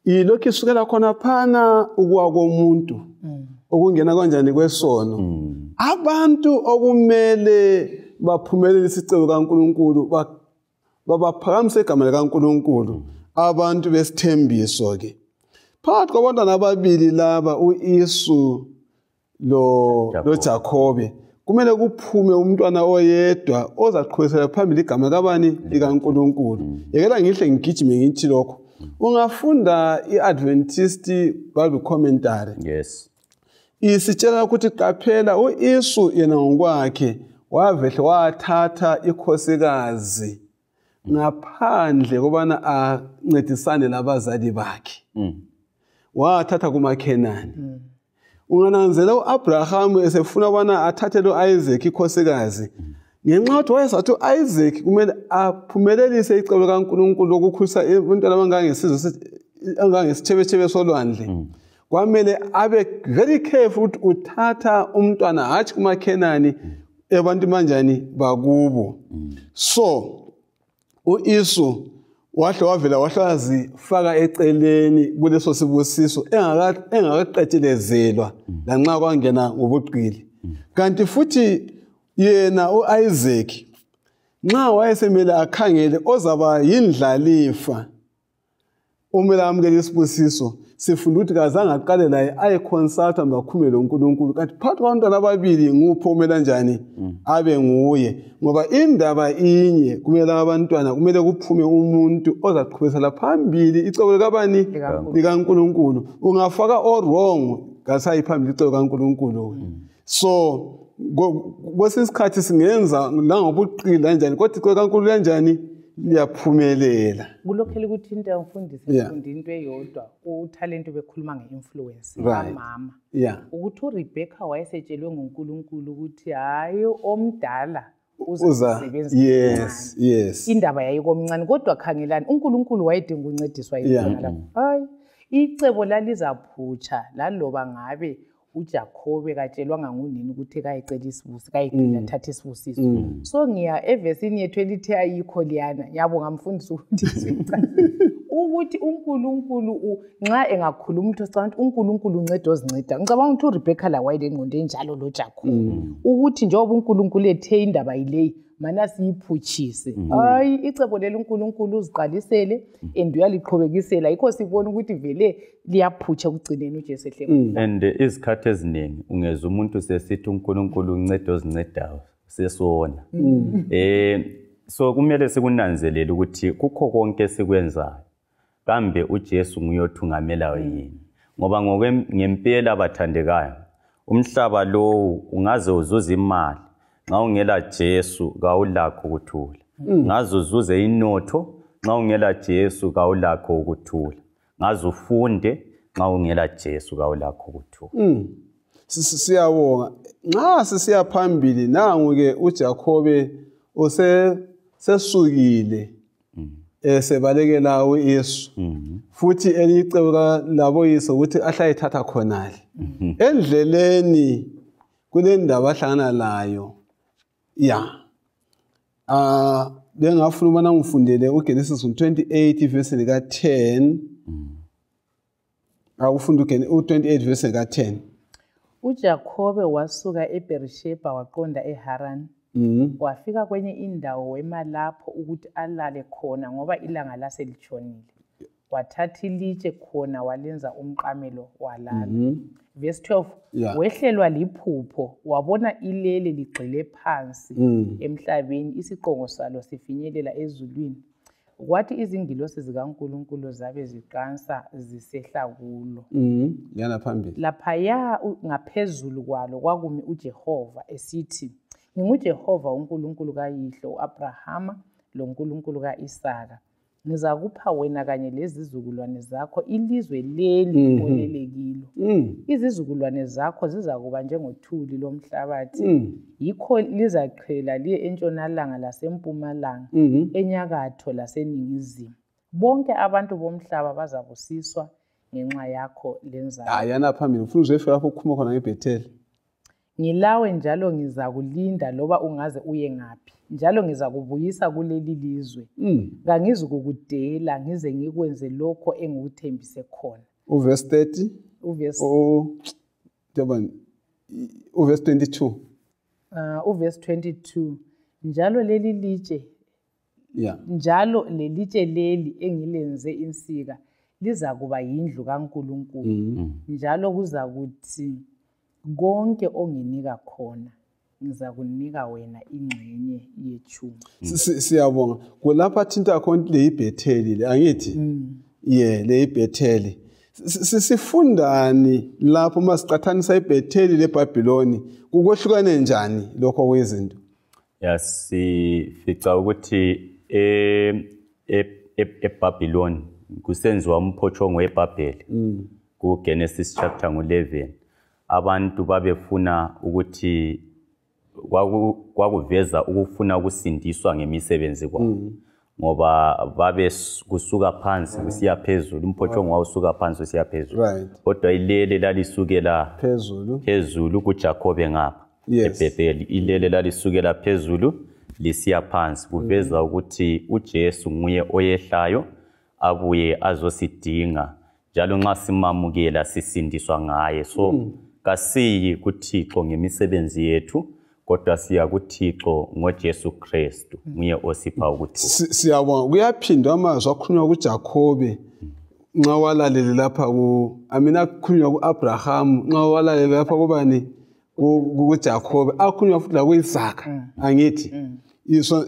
[SPEAKER 1] ilokhu isukela khona phana ukuwa komuntu okungena kanjani kwesono. Abantu okumele baphumelele isicebo kaNkulunkulu babaphakamise igama likaNkulunkulu, abantu besithembiso ke. Phakathi kwabantwana ababili laba uIsu lo Jakobe kumele kuphume umntwana oyedwa ozaqhubekela phambili igama kabani likaNkulunkulu. Yekela ngihle ngigijime ngithi lokho. Ungafunda iAdventist Bible commentary.
[SPEAKER 2] Yes.
[SPEAKER 1] Isitshela ukuthi qaphela uIsu yena ngokwakhe wavehle wathatha ikhosikazi ngaphandle kobana ancedisane labazali bakhe. Wathatha kumaKhenani. Ungananzela uAbraham esefuna bana athathe lo Isaac ikhosikazi. Ngenxa yokuthi wayesathi uIsaac kumele aphumelelise icebo likaNkulunkulu lokukhulisa abantwana abangangesizwe angangesithebethebe solwandle. Kwamele abe very careful ukuthi uthatha umntwana hathi kumaKhenani abantu manjani bakubo. So uIsu wahle wavela wahlazifaka eceleni kuleso sibusiso engakaqetshelezela lanxa kwangena ngobuqili. Kanti futhi yena uIsaac nxa wayesemele akhangele ozaba yindlalifa umele amukele isibusiso, sifunda ukuthi kazange aqale laye ayeconsulta bakhumele uNkulunkulu. Kanti phakathi kwabantwana ababili nguphi umele kanjani abe nguye, ngoba indaba inye kumele abantwana kumele kuphume umuntu ozaqhubekela phambili icebo likabani likaNkulunkulu. Ungafaka all wrong kasayi phambili icebo likaNkulunkulu. So kwesisikhathi singenza langobuqili kanjani kodwa icebo likaNkulunkulu kanjani liyaphumelela.
[SPEAKER 3] Kulokhela ukuthi into yamfundisi efunda into eyodwa utalent bekhuluma ngeinfluence kamama. Ukuthi uRebecca wayesetshelwe nguNkulunkulu ukuthi hayi omdala uzasebenza.
[SPEAKER 1] Yes.
[SPEAKER 3] Indaba yayikomncane kodwa khangelani uNkulunkulu wayedinga uncediswa yizona lapho. Hayi icebo lalizaphutsha laloba ngabe uJakobe katshelwanga ngunini ukuthi kayicela isibusiso kayicela thatha isibusiso. So ngiya evesini yethu elithi ayikho liyana ngiyabonga mfundisi ukuthi uNkulunkulu nxa engakhuluma umuntu osicabanga ukuthi uNkulunkulu unceda ozinceda. Ngicabanga ukuthi uRebecca la wayelengqondo enjalo lo Jakobe ukuthi njengoba uNkulunkulu ethe indaba yileyi mana siyiphutshise. Hayi icebo leli uNkulunkulu uziqalisele and uyaliqhubekisela yikho sibona ukuthi vele liyaphutsha kugcineni uJesu ehlekweni.
[SPEAKER 2] And izikhathi eziningi ungeza umuntu sesithi uNkulunkulu unceda ozincedayo sesona. So kumele sikunanzelele ukuthi kukho konke sikwenzayo kambe uJesu nguye othungamelayo yini, ngoba ngempela abathandekayo umhlaba lo ungaze uzuza imali nxa ungela Jesu kawulakho ukuthula. Ngaze uzuze inotho nxa ungela Jesu kawulakho ukuthula. Ngaze ufunde nxa ungela Jesu kawulakho ukuthula.
[SPEAKER 1] Siyabonga nxa sisiya phambili nangu ke uJakobe sesukile sebalekela uYesu futhi elicebo labo Yesu ukuthi ahlayithatha khonale endleleni kule ndaba ahlangana layo. Bengafuna ubana ngifundele uGenesis 28 verse lika 10. Akufunda u28 verse lika 10.
[SPEAKER 3] uJakobe wasuka eBerisheba waqonda eHaran. Wafika kwenye indawo wema lapho ukuthi alale khona ngoba ilanga laselitshonile. Wathatha ilitshe khona walenza umqamelo walala. Verse 12 wehlelwa liphupho wabona ilele ligxile phansi emhlabeni isiqongo salo sifinyelela ezulwini. Kwathi izingilosi zikaNkulunkulu zabe ziqansa zisehla kulo.
[SPEAKER 1] Yana phambili.
[SPEAKER 3] Laphaya ngaphezulu kwalo kwakumi uJehova esithi, "NginguJehova uNkulunkulu kayihlo uAbrahama loNkulunkulu kaIsaka. Ngizakupha wena kanye lezizukulwane zakho ilizwe leli olele kilo. Izizukulwane zakho zizakuba njengothuli lomhlabathi. Yikho lizaqhela liye entshonalanga lasempumalanga, enyakatho laseningizimu. Bonke abantu bomhlaba bazabusiswa ngenxa yakho lenzalo."
[SPEAKER 1] Yana phambili ufuna uzefika lapho ukukhuluma khona ngeBhetheli.
[SPEAKER 3] "Ngilawe njalo ngizakulinda loba ungaze uye ngaphi. Njalo ngizakubuyisa kuleli lizwe. Ngangizukukudela ngize ngikwenze lokho engikuthembise khona."
[SPEAKER 1] Uverse 30. Uverse 22.
[SPEAKER 3] Uverse 22. Njalo leli litshe njalo lelitshe leli engilenze insika lizakuba yindlu kaNkulunkulu. Njalo kuzakuthi konke onginika khona ngizakunika wena ingxenye yetshumi.
[SPEAKER 1] Siyabonga kulapha thinta khona le iBhetheli le angithi le iBhetheli sifundani lapho masiqathanisa iBhetheli leBhabhiloni kukohlukane njani lokho kwezinto?
[SPEAKER 2] Sifica ukuthi eBhabhiloni kusenziwa umphotshongo weBhabheli kuGenesis chapter 11. Abantu babefuna ukuthi kwakuveza ukufuna ukusindiswa ngemisebenzi kwabo, ngoba babe kusuka phansi kusiya phezulu, umphotshongo wawusuka phansi usiya phezulu, kodwa ilele lalisukela phezulu kuJakobe ngapha eBhetheli, ilele lalisukela phezulu lisiya phansi kuveza ukuthi uJesu nguye oyehlayo abuye azosidinga njalo nxa simamukela sisindiswa ngaye. So kasiyi kuThixo ngemisebenzi yethu kodwa siya kuThixo ngoJesu Kristu nguye osipha ukuthi
[SPEAKER 1] siyabonga. Kuyaphindwa amazwi akhulunywa kuJakobe nxa walalele lapha amina akhulunywa kuAbraham nxa walalele lapha kubani kuJakobe akhulunywa futhi la kuIsaka angithi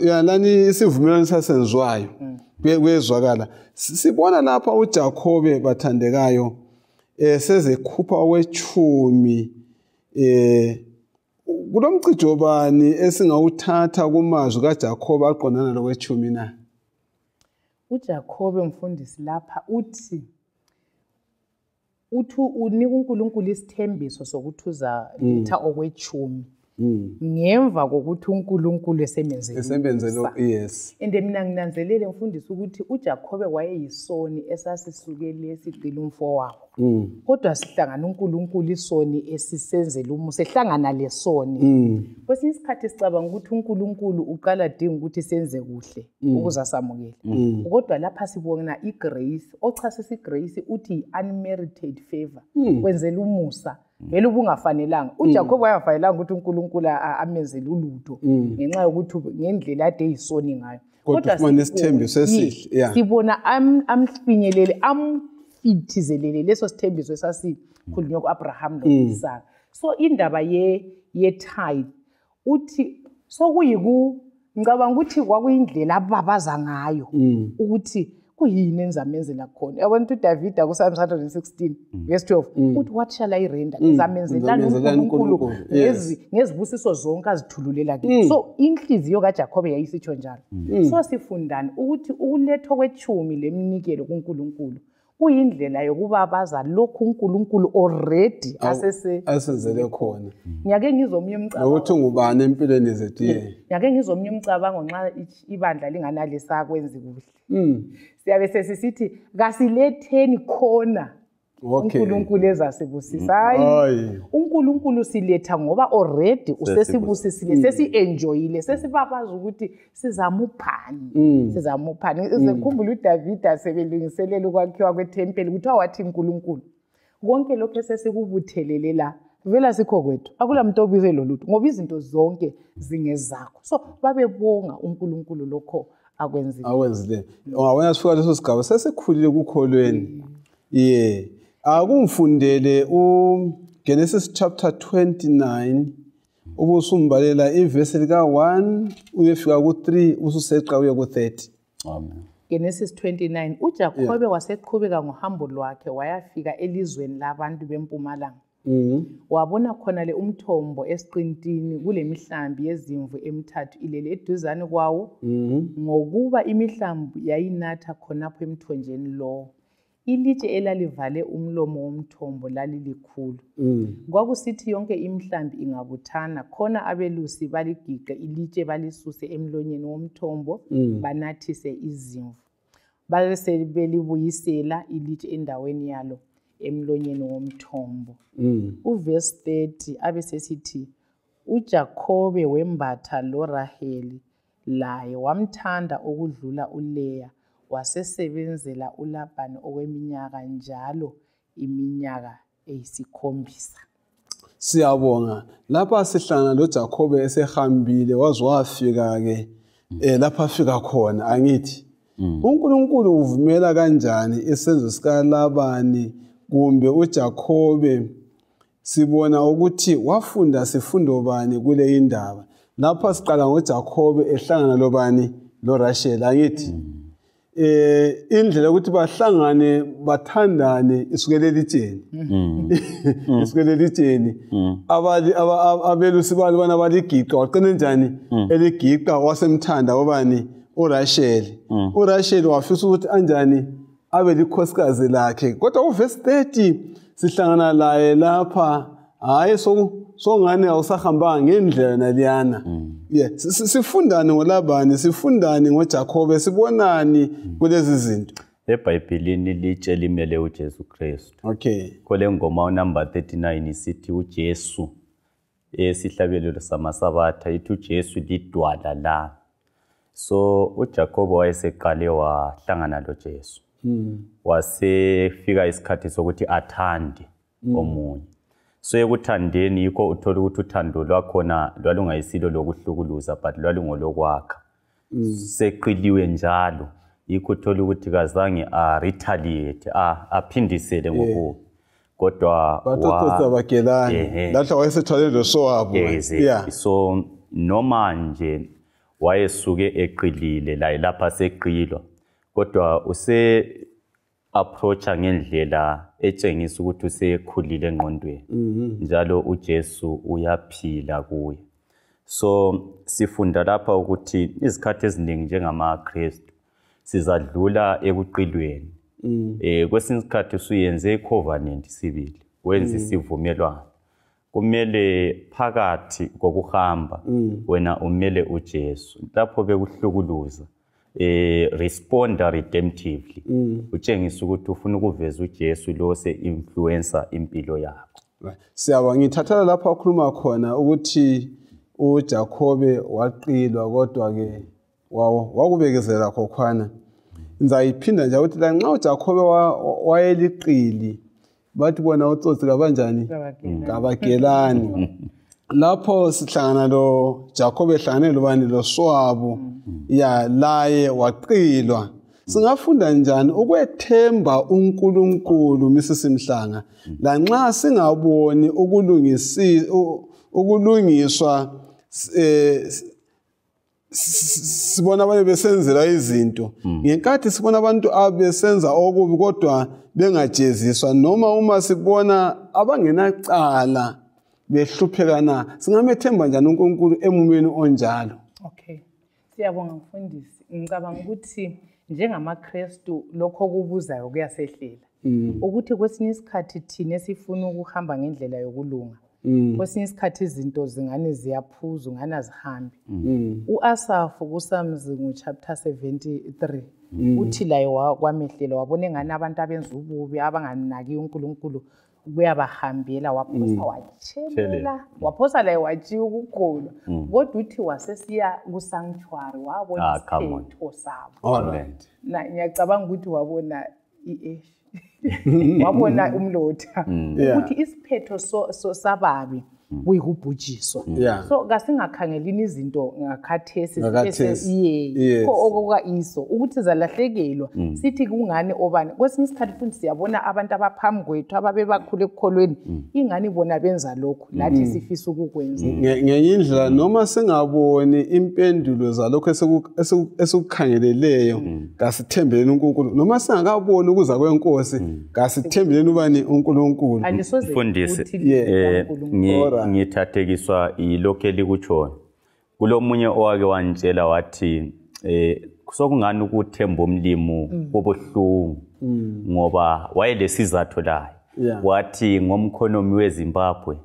[SPEAKER 1] yalani isivumelwano sasenzwayo kwezwakala. Sibona lapha uJakobe bathandekayo sezekhupha okwechumi kulomcijo bani esingawuthatha kumazwi kaJakobe aqondana lokwechumi na?
[SPEAKER 3] uJakobe mfundisi lapha uthi unika uNkulunkulu isithembiso sokuthi uzalitha okwechumi ngemva kokuthi uNkulunkulu
[SPEAKER 1] esembenzele yes.
[SPEAKER 3] Ende mina nginanzelele mfundisi ukuthi uJakobe wayeyisoni esasisukele esigcila umfowabo. Kodwa sihlangana uNkulunkulu isoni esisenzela umusa ehlangana lesoni. Kwesinye isikhathi sicabanga ukuthi uNkulunkulu uqala dinga ukuthi senze kuhle ukuze asamukele. Kodwa lapha sibona igrace, ochasisa igrace uthi unmerited favor, kwenzela umusa. Vele ubungafanelanga uJakobe wayafanelanga ukuthi uNkulunkulu amenzele ulutho ngenxa yokuthi ngendlela ade eyisoni ngayo.
[SPEAKER 1] Kodwa sibona isithembiso esihle.
[SPEAKER 3] Sibona amfinyelele amfithizelele leso sithembiso esasikhulunywa kuAbraham noIsaka. So indaba ye-tithe uthi sokuyiku ngicabanga ukuthi kwakuyindlela ababaza ngayo ukuthi kuyini enzamenzela khona. Yabona uDavid kuPsalm 116 verse 12 uthi what shall I render? Ngizamenzela uNkulunkulu ngezibusiso zonke azithululela kimi. So inhliziyo kaJakobe yayisitsho njalo. So sifundani ukuthi ukulethwa kwechumi leminikelo kuNkulunkulu kuyindlela yokubabaza lokhu uNkulunkulu already
[SPEAKER 1] asenzele khona.
[SPEAKER 3] Ngiyake ngizomnye umcabango
[SPEAKER 1] ukuthi ngubani empilweni zethu
[SPEAKER 3] ngiyake ngizomnye umcabango nxa ibandla linganalisa kwenzi kuhle. Siyabe sesithi kasiletheni khona uNkulunkulu ezasibusisa. Hayi uNkulunkulu siletha ngoba already usesibusisile sesi-enjoyile sesibabaza ukuthi sizamuphani. Sikhumbula uDavid asebelungiselela ukwakhiwa kwethempeli kuthiwa wathi uNkulunkulu konke lokho esesikubuthelele la vela sikho kwethu akula muntu obize lolutho ngoba izinto zonke zingezakho. So babebonga uNkulunkulu lokho
[SPEAKER 1] akwenzile. Ungabona sifika leso sigaba sesikhulile kukholweni. Akungifundele uGenesis chapter 29 ubusumbalela ivesi lika 1 uyefika ku3 ususeqa uye ku30.
[SPEAKER 2] Amen.
[SPEAKER 3] Genesis 29 uJakobe waseqhubeka ngohambo lwakhe wayafika elizweni labantu bempumalanga. Wabona khona le umthombo esiqintini kule mihlambi yezimvu emithathu ilele eduzane kwawo ngokuba imihlambi yayinatha khonapho emthonjeni lo. Ilitshe elalivale umlomo womthombo lalilikhulu. Kwakusithi yonke imihlambi ingabuthana khona abelusi baligiqe ilitshe balisuse emlonyeni womthombo banathise izimvu. Base belibuyisela ilitshe endaweni yalo emlonyeni womthombo. Uverse 30 abesesithi uJakobe wembatha loRaheli laye wamthanda okudlula uLeya wasesebenzela uLabhani okweminyaka njalo iminyaka 7.
[SPEAKER 1] Siyabonga lapha sihlangana loJakobe esehambile wazwafika ke lapha afika khona angithi uNkulunkulu uvumela kanjani isenzo sika Labani kumbe uJakobe sibona ukuthi wafunda sifundo bani kule indaba. Lapha siqala ngoJakobe ehlangana lobani loRachel angithi indlela ukuthi bahlangane bathandane isukela elitsheni. Isukela elitsheni abelusi balo bana baligiqa waqina njani eligiqa wasemthanda obani uRachel. uRachel wafisa ukuthi anjani abe likhosikazi lakhe kodwa uverse 30 sihlangana laye lapha hayi songane awusahamba ngendlela naliyana. Sifundane ngoLabani sifundane ngoJakobe sibonani kulezi zinto
[SPEAKER 2] eBhayibhelini litshe limele uJesu Kristu. Kole ngoma number 39 isithi uJesu esihlabelelo samasabatha ithi uJesu lidwala la So uJakobe wayeseqale wahlangana loJesu. Wasefika isikhathi sokuthi athande omunye. So ekuthandeni yikho uthola ukuthi uthando lwakhona lwalungayisilo lokuhlukuluza but lwalungolokwakha. Seqiliwe njalo yikho uthola ukuthi kazange retaliate aphindisele ngokubi. Kodwa
[SPEAKER 1] bagelani lapho wayesethwale lo sowabo.
[SPEAKER 2] Yeah. So noma nje wayesuke eqilile la lapha seqilwa kodwa approacha ngendlela etshengisa ukuthi usekhulile engqondweni. Njalo uJesu uyaphila kuye. So sifunda lapha ukuthi izikhathi eziningi njengamaKristu sizadlula ekuqilweni. Kwesinye isikhathi usuyenze icovenant sibili, wenza isivumelwano. Kumele phakathi kokuhamba wena umele uJesu. Lapho bekuhlukuluza responda redemptively. Utshengisa ukuthi ufuna ukuveza uJesu lo se-influencer impilo yakho.
[SPEAKER 1] Siyabonga ngithathala lapha ukhuluma khona ukuthi uJakobe waqilwa kodwa ke wakubekezela khokhwana. Ngizayiphinda nje ukuthi la nxa uJakobe wayeliqili bathi bona utsotsi kabanjani kabagelani. Lapho sihlangana lo Jakobe ehlangane lobani lo swabo ya laye waqilwa. Singafunda njani ukwethemba uNkulunkulu misisimhlanga la nxa singaboni ukulungiswa sibona abantu besenzela izinto ngenkathi sibona abantu abesenza okubi kodwa bengajeziswa noma uma sibona abangenacala behluphekana singamethemba njani uNkulunkulu emumeni onjalo.
[SPEAKER 3] Okay, siyabonga mfundisi. Ngicabanga ukuthi njengamaKristu lokho kubuzayo kuyasehlela ukuthi kwesinye isikhathi thina esifuna ukuhamba ngendlela yokulunga kwesinye isikhathi izinto zingane ziyaphuza ungana azihambi. uAsafu kuSamzi chapter 73 uthi laye kwamehlela wabona engane abantu abenza ububi abanganaki uNkulunkulu kuyabahambela waphosa wachelela waphosa laye wajiya ukugqolwa kodwa uthi wasesiya kusanctuary wabona isiphetho sabo. Na ngiyacabanga ukuthi wabona iEsh wabona umlotha ukuthi isiphetho sababi kuyikubhujiswa. So kasingakhangelini izinto ngakhathesi iso ukuthi zalahlekelwa sithi kungane obani. Kwesinye isikhathi futhi siyabona abantu abaphambi kwethu ababe bakhule ekukholweni ingane bona benza lokho lathi sifisa ukukwenza.
[SPEAKER 1] Ngenye indlela noma singaboni impendulo zalokho esikukhangeleleyo kasithembeleni uNkulunkulu noma singakaboni ukuza kwenkosi kasithembeleni ubani uNkulunkulu.
[SPEAKER 2] Mfundisi ngithathekiswa yilokho elikutshoyo. Kulomunye owake wantshela wathi kusokungani ukuthemba umlimo obuhlungu ngoba wayelesizathu laye. Wathi ngomkhonomi weZimbabwe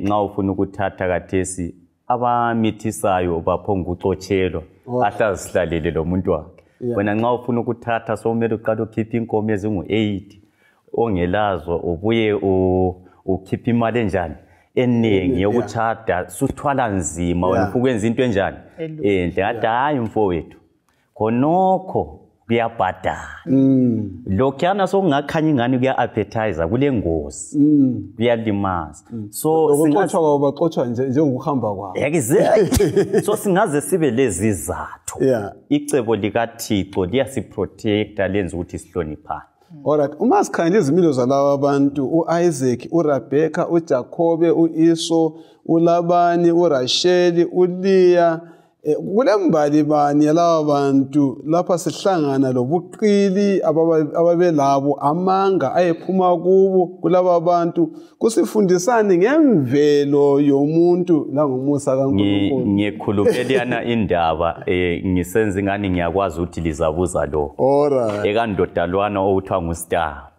[SPEAKER 2] nxa ufuna ukuthatha kathesi abamithisayo baphonga ucotshelwa ahlazihlalele lo muntu wakhe. Wena nxa ufuna ukuthatha sokumele uqale ukhiphe inkomo ezingu-8 ongelazo ubuye ukhipha imali enjani eningi yokuchada suthwala nzima wena ukwenza into enjani ngathi hayi mfowethu khonokho kuyabhadala. Lokhana sokungakhanya ingane kuya-appetizer kule ngozi kuyalimaza. So
[SPEAKER 1] singathwa baxothwa njengokuhamba kwabo.
[SPEAKER 2] Exactly. So singaze sibe lezi izathu. Icebo likaThixo liyasiprotecta lenza ukuthi sihloniphane.
[SPEAKER 1] Alright, uma sikhangela izimilo zalabo abantu uIsaac, uRebecca, uJakobe, uIso, uLabani, uRasheli, uLeah kulembali bani yalabo bantu lapha sihlangana lobuqili ababelabo amanga ayephuma kubo kulabo bantu kusifundisani ngemvelo yomuntu la ngomusa kaNkulunkulu.
[SPEAKER 2] Ngikhuluphelana indaba ngisenza ingani ngiyakwazi ukuthi lizabuza lo.
[SPEAKER 1] Alright.
[SPEAKER 2] Ekandodalwana owuthiwa nguStar.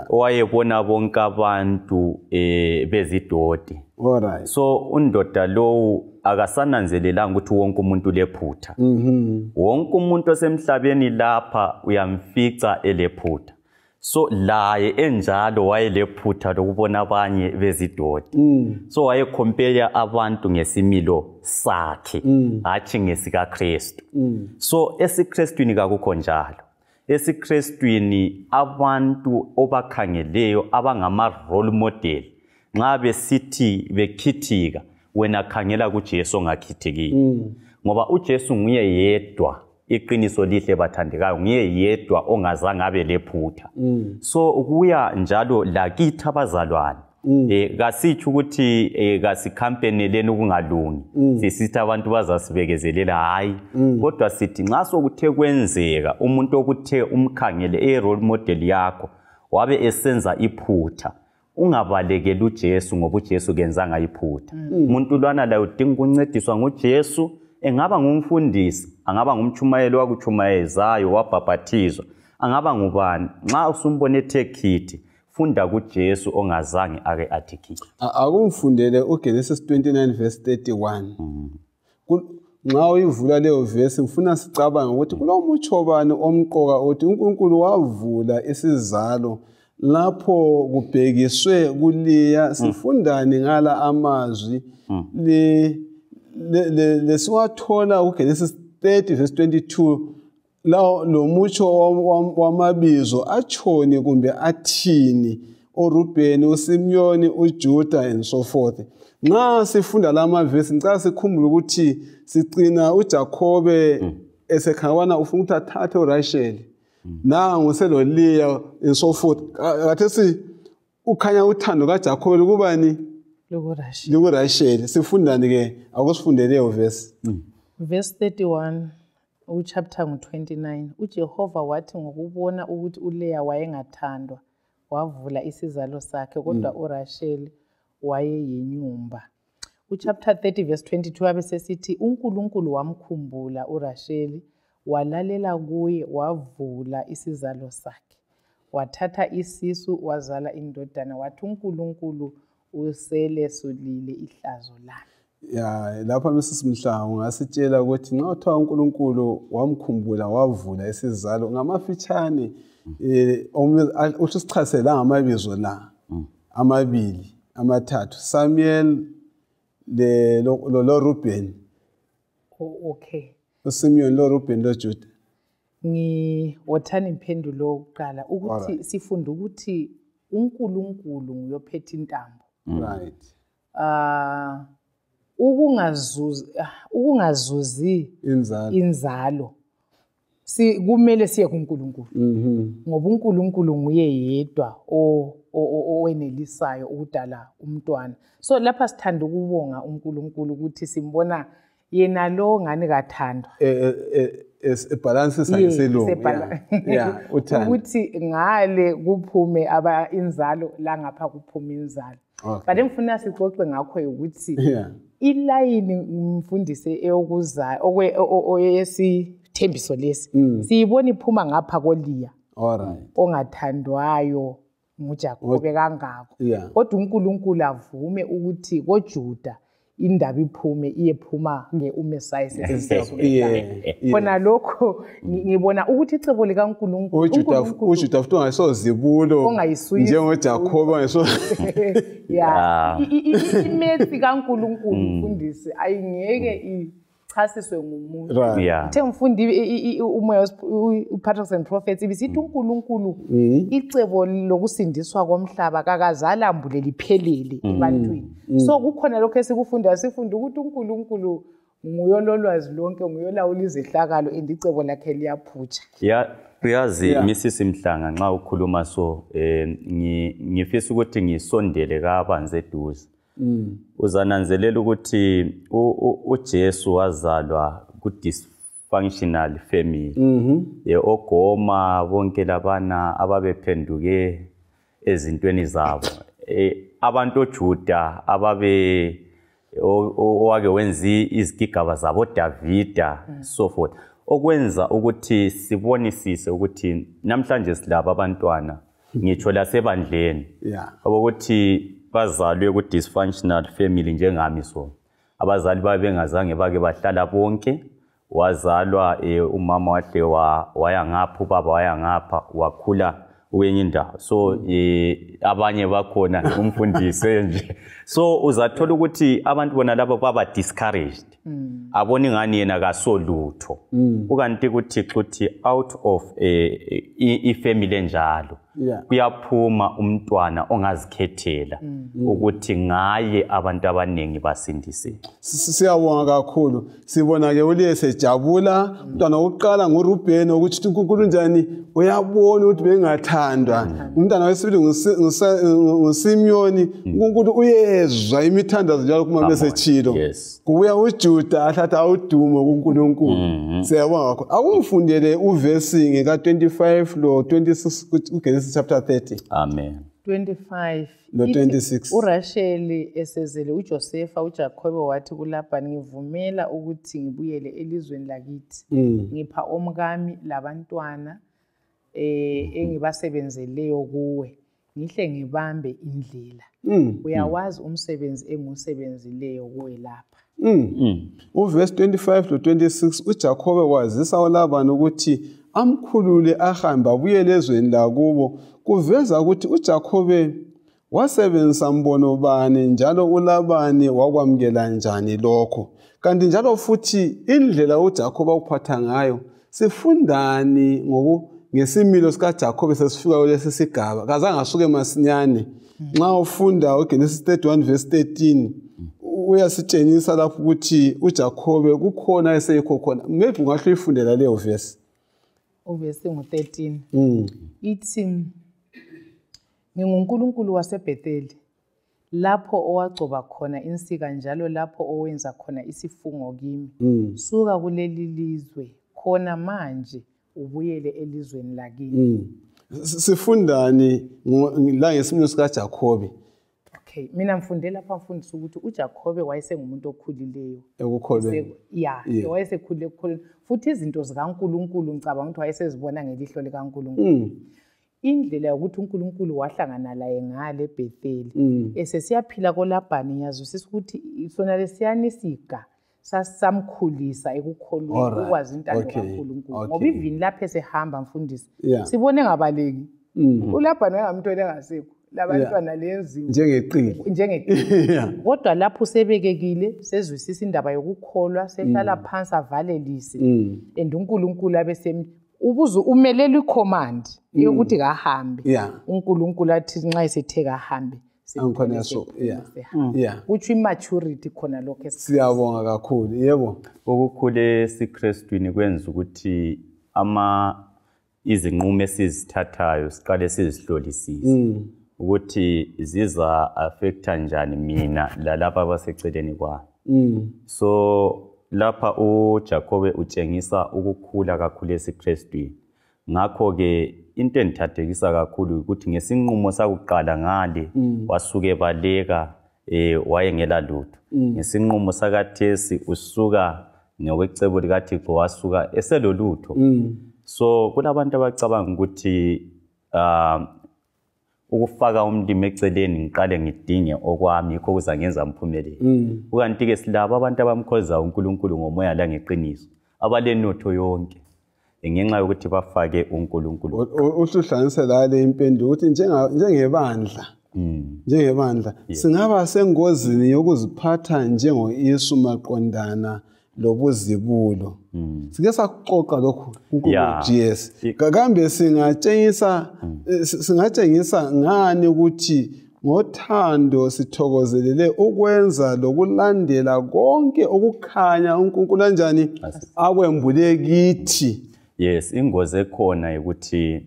[SPEAKER 2] Owayebona bonke abantu bezidodi.
[SPEAKER 1] Alright.
[SPEAKER 2] So undoda lo akasananzelelanga ukuthi wonke umuntu lephutha. Wonke umuntu osemhlabeni lapha uyamfica elephutha. So laye enjalo wayelephutha lokubona abanye bezidoda. So wayecompare abantu ngesimilo sakhe, hatshi ngesikaKristu. So esiKristwini kakukho njalo. EsiKristwini abantu obakhangeleyo abangama role model nxa besithi bekhithika wena khangela kuJesu ongakhithikile. Ngoba uJesu nguye yedwa iqiniso lihle bathandekayo, nguye yedwa ongazange abe lephutha. So ukuya njalo lakithi abazalwane kasitsho ukuthi kasikhampeneleni ukungalungi sisithi abantu bazasibekezelela hayi, kodwa sithi nxa sokuthe kwenzeka umuntu okuthe umkhangele role model yakho wabe esenza iphutha, ungabalekeli uJesu ngoba uJesu kenzanga iphutha. Umuntu lwana la udinga ukuncediswa nguJesu, engaba ngumfundisi, angaba ngumtshumayeli wakutshumayezayo wabhaphathizwa, angaba ngubani, nxa usumbone ethe funda kuJesu ongazange ake athikile.
[SPEAKER 1] Akumfundele uGenesis 29 verse 31. Nxa uyivula leyo verse ngifuna sicabanga ukuthi kulomutsho bani omqoka uthi uNkulunkulu wavula isizalo lapho kubhekiswe kuLeya. Sifundani ngala amazwi lesiwathola uGenesis 30 verse 22. Lo mutsho wamabizo atshoni kumbe athini, uRubeni, uSimyoni, uJuda and so forth. Nxa sifunda lama verse ngicela sikhumbule ukuthi sigcina uJakobe esekhawana ufuna ukuthi athathe uRachel, nangu seloLeya and so forth. Kathesi ukhanya uthando kaJakobe lukubani? LukuRachel. Sifundani ke akusifundele leyo verse.
[SPEAKER 3] Verse 31 uchapter 29, uJehova wathi ngokubona ukuthi uLeya wayengathandwa wavula isizalo sakhe, kodwa uRachel wayeyinyumba. Uchapter 30 verse 22 abesesithi uNkulunkulu wamkhumbula uRachel, walalela kuye, wavula isizalo sakhe, wathatha isisu, wazala indodana, wathi uNkulunkulu uselesulile ihlazo lami.
[SPEAKER 1] Ya lapha Mhlangu ngasitshela ukuthi nxa uthiwa uNkulunkulu wamkhumbula wavula isizalo ngamafitshane uthi sichazela ngamabizo la amabili amathathu, Samuel lo Ruben.
[SPEAKER 3] Okay.
[SPEAKER 1] uSimyoni lo Ruben lo Juda.
[SPEAKER 3] Wothani impendulo oqala ukuthi sifunda ukuthi uNkulunkulu nguyophethe intambo.
[SPEAKER 1] Right.
[SPEAKER 3] Ukungazuzi inzalo kumele siye kuNkulunkulu. Ngoba uNkulunkulu nguye yedwa owenelisayo ukudala umntwana. So lapha sithanda ukubonga uNkulunkulu ukuthi simbona yena lo ngani kathandwa.
[SPEAKER 1] Balance sangesilungu. Yeah, uthando.
[SPEAKER 3] Ukuthi ngale kuphume inzalo la ngapha kuphume inzalo. But engifuna sixoxe ngakho ukuthi ilayini umfundise eyokuza oyesithembiso lesi siyibona iphuma ngapha koLeya.
[SPEAKER 1] Alright.
[SPEAKER 3] Ongathandwayo nguJakobe kangako. Kodwa uNkulunkulu avume ukuthi koJuda indaba iphume iyephuma ngeUmesaya sesitshiyagalolunye. Khona lokho ngibona ukuthi icebo likaNkulunkulu
[SPEAKER 1] uJuda futhi ongayisozibulo njengoJakobe
[SPEAKER 3] yeah, imethi kaNkulunkulu mfundisi ayingeke ichasiswe ngumuntu. Uthe umfundi umoya uPatriarchs and Prophets ibisithi uNkulunkulu icebo lokusindiswa komhlaba kakazalambule liphelele ebantwini. So kukhona lokho esikufunda, sifunda ukuthi uNkulunkulu nguyololwazi lonke, nguyolawula izehlakalo indicebo lakhe liyaphutsha.
[SPEAKER 2] Uyazi Mrs. Mhlanga nxa ukhuluma so ngifisa ukuthi ngisondele kabanzi eduze. Uzananzelela ukuthi uJesu wazalwa ku dysfunctional family. Ogoma bonke labana ababephenduke ezintweni zabo. Abantu oJuda ababe owake wenzi izigigaba zabo Davida so forth. Okwenza ukuthi sibonisise ukuthi namhlanje silaba abantwana ngitsho lasebandleni ukuthi bazalwe ku dysfunctional family njengami so. Abazali babengazange bake bahlala bonke, wazalwa umama wahle waya ngapha, ubaba waya ngapha, wakhula kwenye indawo. So abanye bakhona umfundisi nje. So uzathola ukuthi abantu bona labo baba discouraged. Abona ngani yena kasolutho. Ukanti kuThixo uthi out of ifamily enjalo kuyaphuma umntwana ongazikhethela ukuthi ngaye abantu abanengi basindise.
[SPEAKER 1] Siyabonga kakhulu. Sibona ke uliyese jabula umntwana oqala nguRuben ukuthi uNkulunkulu njani uyabona ukuthi bengathandwa. Umntwana wesibili nguSimyoni uNkulunkulu uyezwa imithandazo njalo kuma mesechilo. Kubuya uJuda athatha udumo kuNkulunkulu. Siyabonga kakhulu. Akumfundele uverse ngeka 25 lo 26 uGenesis chapter 30.
[SPEAKER 2] Amen.
[SPEAKER 3] 25
[SPEAKER 1] lo 26.
[SPEAKER 3] uRachel esezele uJosepha uJakobe wathi kuLabhani ngivumela ukuthi ngibuyele elizweni lakithi. Ngipha omkami labantwana engibasebenzeleyo kuwe. Ngihle ngibambe indlela. Uyawazi umsebenzi engusebenzileyo kuwe lapha.
[SPEAKER 1] Uverse 25 lo 26 uJakobe wazisa uLabhani ukuthi amkhulule ahambe abuyele ezweni lakubo. Kuveza ukuthi uJakobe wasebenzisa mbono bani njalo uLabhani wakwamkela njani lokho. Kanti njalo futhi indlela uJakobe uphatha ngayo sifundani ngesimilo sikaJakobe sesifika kulesi sigaba. Kazange asuke masinyane. Nxa ufunda uGenesis 31 verse 13 uyasitshengisa lapho ukuthi uJakobe kukhona eseyikho khona. Maybe ungahle uyifundela leyo verse.
[SPEAKER 3] Uverse ngo13 ithi nginguNkulunkulu waseBhetheli lapho owagcoba khona insika njalo lapho owenza khona isifungo kimi. Suka kuleli lizwe khona manje ubuyele elizweni lakini.
[SPEAKER 1] Sifundani la ngesimilo sikaJakobe.
[SPEAKER 3] Okay, mina mfundela lapha mfundisa ukuthi uJakobe wayesengumuntu okhulileyo.
[SPEAKER 1] Ekukholweni.
[SPEAKER 3] Wayesekhulile kukhona. Futhi izinto zikaNkulunkulu ngicabanga ukuthi wayesezibona ngelihlo likaNkulunkulu. Indlela yokuthi uNkulunkulu wahlangana laye ngale eBhetheli. Esesiyaphila koLabhani yazwisisa ukuthi sona lesiyanisiga sasamkhulisa ekukholweni ukwazi intando kaNkulunkulu. Ngoba ivini lapha esehamba mfundisi. Sibone ngabaleki. uLabhani wayengamntwana engasekho. Labantwana lenziwe njengeqili. Kodwa lapho sebekekile sezwisisa indaba yokukholwa sehlala phansi avalelise and uNkulunkulu abese ubuzo umelela icommand yokuthi kahambe. uNkulunkulu athi nxa esethe kahambe
[SPEAKER 1] angikhona so
[SPEAKER 3] uthi immaturity khona lokho.
[SPEAKER 1] Siyabonga kakhulu. Yebo,
[SPEAKER 2] ukukhule esiKristwini kwenza ukuthi izinqumo esizithathayo siqale sizihlolisise ukuthi ziza affecta njani mina lalapha abaseceleni kwami. So lapha uJakobe utshengisa ukukhula kakhulu esiKristwini. Ngakho ke into endithathekisa kakhulu ukuthi ngesinqumo sakuqala ngale wasuke baleka wayengela lutho. Ngesinqumo sakathesi usuka ngokwecebo likaThixo wasuka eselolutho. So kulabantu abacabanga ukuthi ukufaka umlimi eceleni ngiqale ngidinge okwami yikho kuzangenza umphumele. Ukanti ke silabo abantu abamkhoza uNkulunkulu ngomoya la ngeqiniso abalenotho yonke ngenxa yokuthi bafake uNkulunkulu.
[SPEAKER 1] Uhluhlanise la le impendulo ukuthi njengebandla singaba sengozini yokuziphatha njengoYesu maqondana lobuzibulo. Sike saxoxa lokho uNkulunkulu kambe singatshengisa ngani ukuthi ngothando sithokozelele ukwenza lokulandela konke okukhanya uNkulunkulu kanjani akwembule kithi.
[SPEAKER 2] Yes, ingozi ekhona ukuthi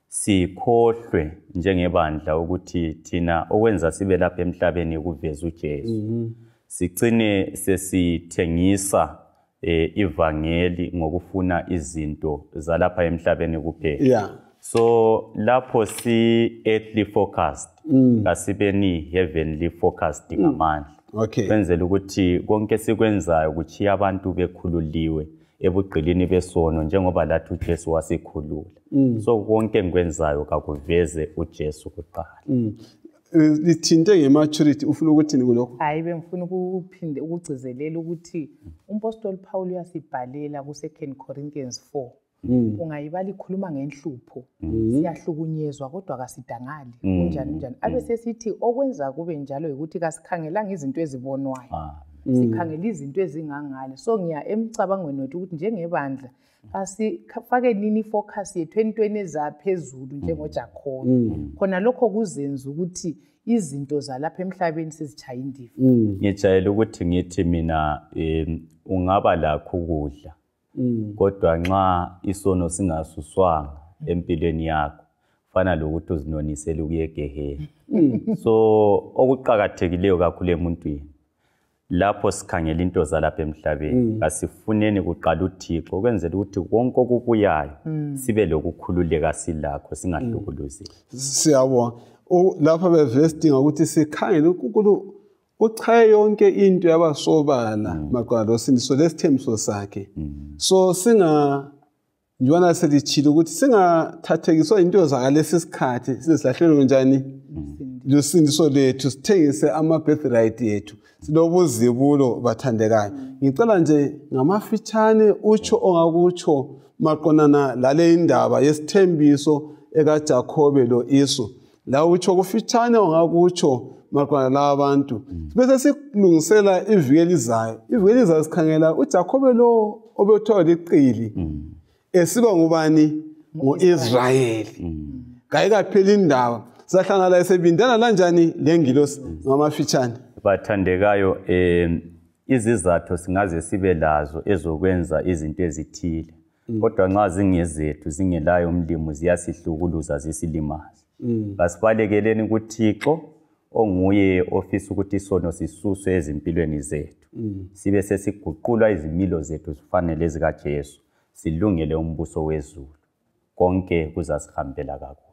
[SPEAKER 2] sikhohlwe njengebandla ukuthi thina okwenza sibe lapha emhlabeni ukuveza uJesu. Sigcine sesithengisa ivangeli ngokufuna izinto zalapha emhlabeni kuphela. So lapho si earthly focused kasibeni heavenly focused ngamandla. Kwenzela ukuthi konke sikwenzayo kuchiya abantu bekhululiwe ebugqilini besono njengoba lathi uJesu wasikhulula. So konke engikwenzayo kakuveze uJesu kuqala.
[SPEAKER 1] Lithinte ngematurity ufuna ukuthini kulokho?
[SPEAKER 3] Hayi bengifuna ukuphinde ukugcizelela ukuthi umpostoli Paul uyasibhalela ku 2 Corinthians 4 ungayibala ikhuluma ngenhlupho siyahlukunyezwa kodwa kasidangali kunjani abe sesithi okwenza kube njalo ukuthi kasikhangelanga izinto ezibonwayo sikhangela izinto ezingangale so ngiya emcabangweni wethu ukuthi njengebandla asifake nini focus yethu entweni ezaphezulu njengoJakobe khona lokho kuzenza ukuthi izinto zalapha emhlabeni sizitshaya indiva
[SPEAKER 2] ngijayele ukuthi ngithi mina ungaba lakho ukudla kodwa nxa isono singasuswanga empilweni yakho fana lokuthi uzinonisele ukuye egeheni so okuqhakathekileyo kakhulu emuntwini lapho sikhangela into zalapha emhlabeni asifuneni kuqala uThixo ukwenzela ukuthi konke okubuyayo sibe lokukhululeka silakho singahlukuluzeki
[SPEAKER 1] siyabonga lapha bevesidinga ukuthi sikhangele uNkulunkulu uchaye yonke into yabasobala maqala losindiso lesithembiso sakhe so njwana selichile ukuthi singathathekiswa into zakalesi sikhathi sizilahlelwe njani lusindiso lethu sithengise ama-birthright yethu silobuzibulo bathandekayo ngicela nje ngamafitshane utsho ongakutsho maqonana lale indaba yesithembiso ekaJakobe lo Isu la utsho kufitshane ongakutsho maqonana labantu bese sikulungisela iviki elizayo sikhangela uJakobe lo obethiwa liqili esiba ngubani ngo-Israyeli kayikapheli indaba sahlangana la esebindana kanjani lengilosi ngamafitshane
[SPEAKER 2] bathandekayo izizathu singaze sibe lazo ezokwenza izinto ezithile kodwa nxa zingezethu zingelayo umlimo ziyasihlukuluza zisilimaza kasibalekeleni kuThixo onguye ofisa ukuthi isono sisuswe ezimpilweni zethu sibe sesiguqulwa izimilo zethu zifanele zikaJesu silungele umbuso wezulu konke kuzasihambela kakuhle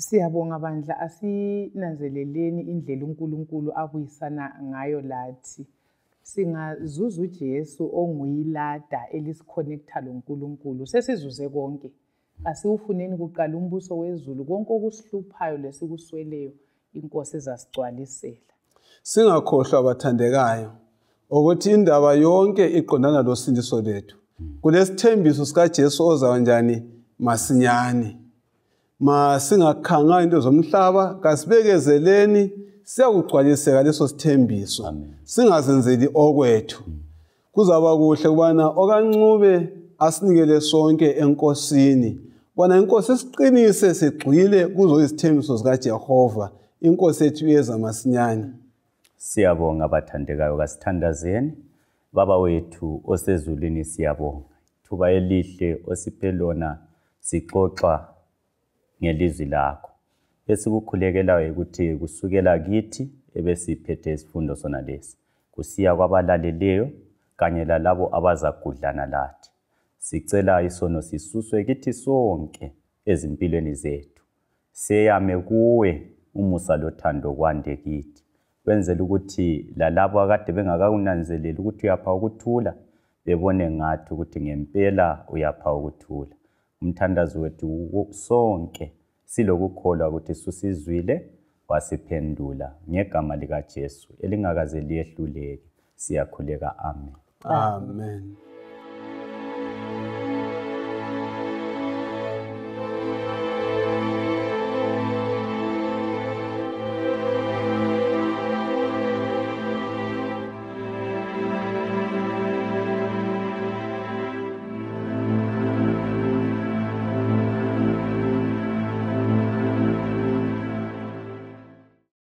[SPEAKER 3] Siyabonga bandla asinanzeleleni indlela uNkulunkulu abuyisana ngayo lathi singazuza uJesu onguyilada elisikhonecta loNkulunkulu sesizuze konke asiwufuneni kuqala umbuso wezulu konke okusihluphayo lesikusweleyo inkosi ezasigcwalisela
[SPEAKER 1] singakhohlwa abathandekayo ukuthi indaba yonke iqondana losindiso lethu kulesithembiso sikaJesu ozayo njani masinyane masingakhanga into zomhlaba kasibekezeleni siyakugcwaliseka leso sithembiso singazenzeli okwethu kuzaba kuhle kubana okancube asinikele sonke enkosini bona inkosi siqinise sigxile kuzo izithembiso zikaJehova inkosi ethu yeza masinyane
[SPEAKER 2] siyabonga abathandekayo kasithandazeni baba wethu osezulwini siyabonga thuba elihle osiphelona sixoxa ngelizwi lakho esikukhulekelayo ukuthi kusukela kithi ebesiphethe isifundo sona lesi kusiya kwabalaleleyo kanye lalabo abazagudlana lathi sicela isono sisuswe kithi sonke ezimpilweni zethu seyame kuwe umusa lothando kwande kithi wenzela ukuthi lalabo akade bengakakunanzeleli ukuthi uyapha ukuthula bebone ngathi ukuthi ngempela uyapha ukuthula umthandazi wethu sonke silokukholwa ukuthi susizwile wasiphendula ngegama likaJesu elingakaze liyehluleke siyakhuleka amen
[SPEAKER 1] amen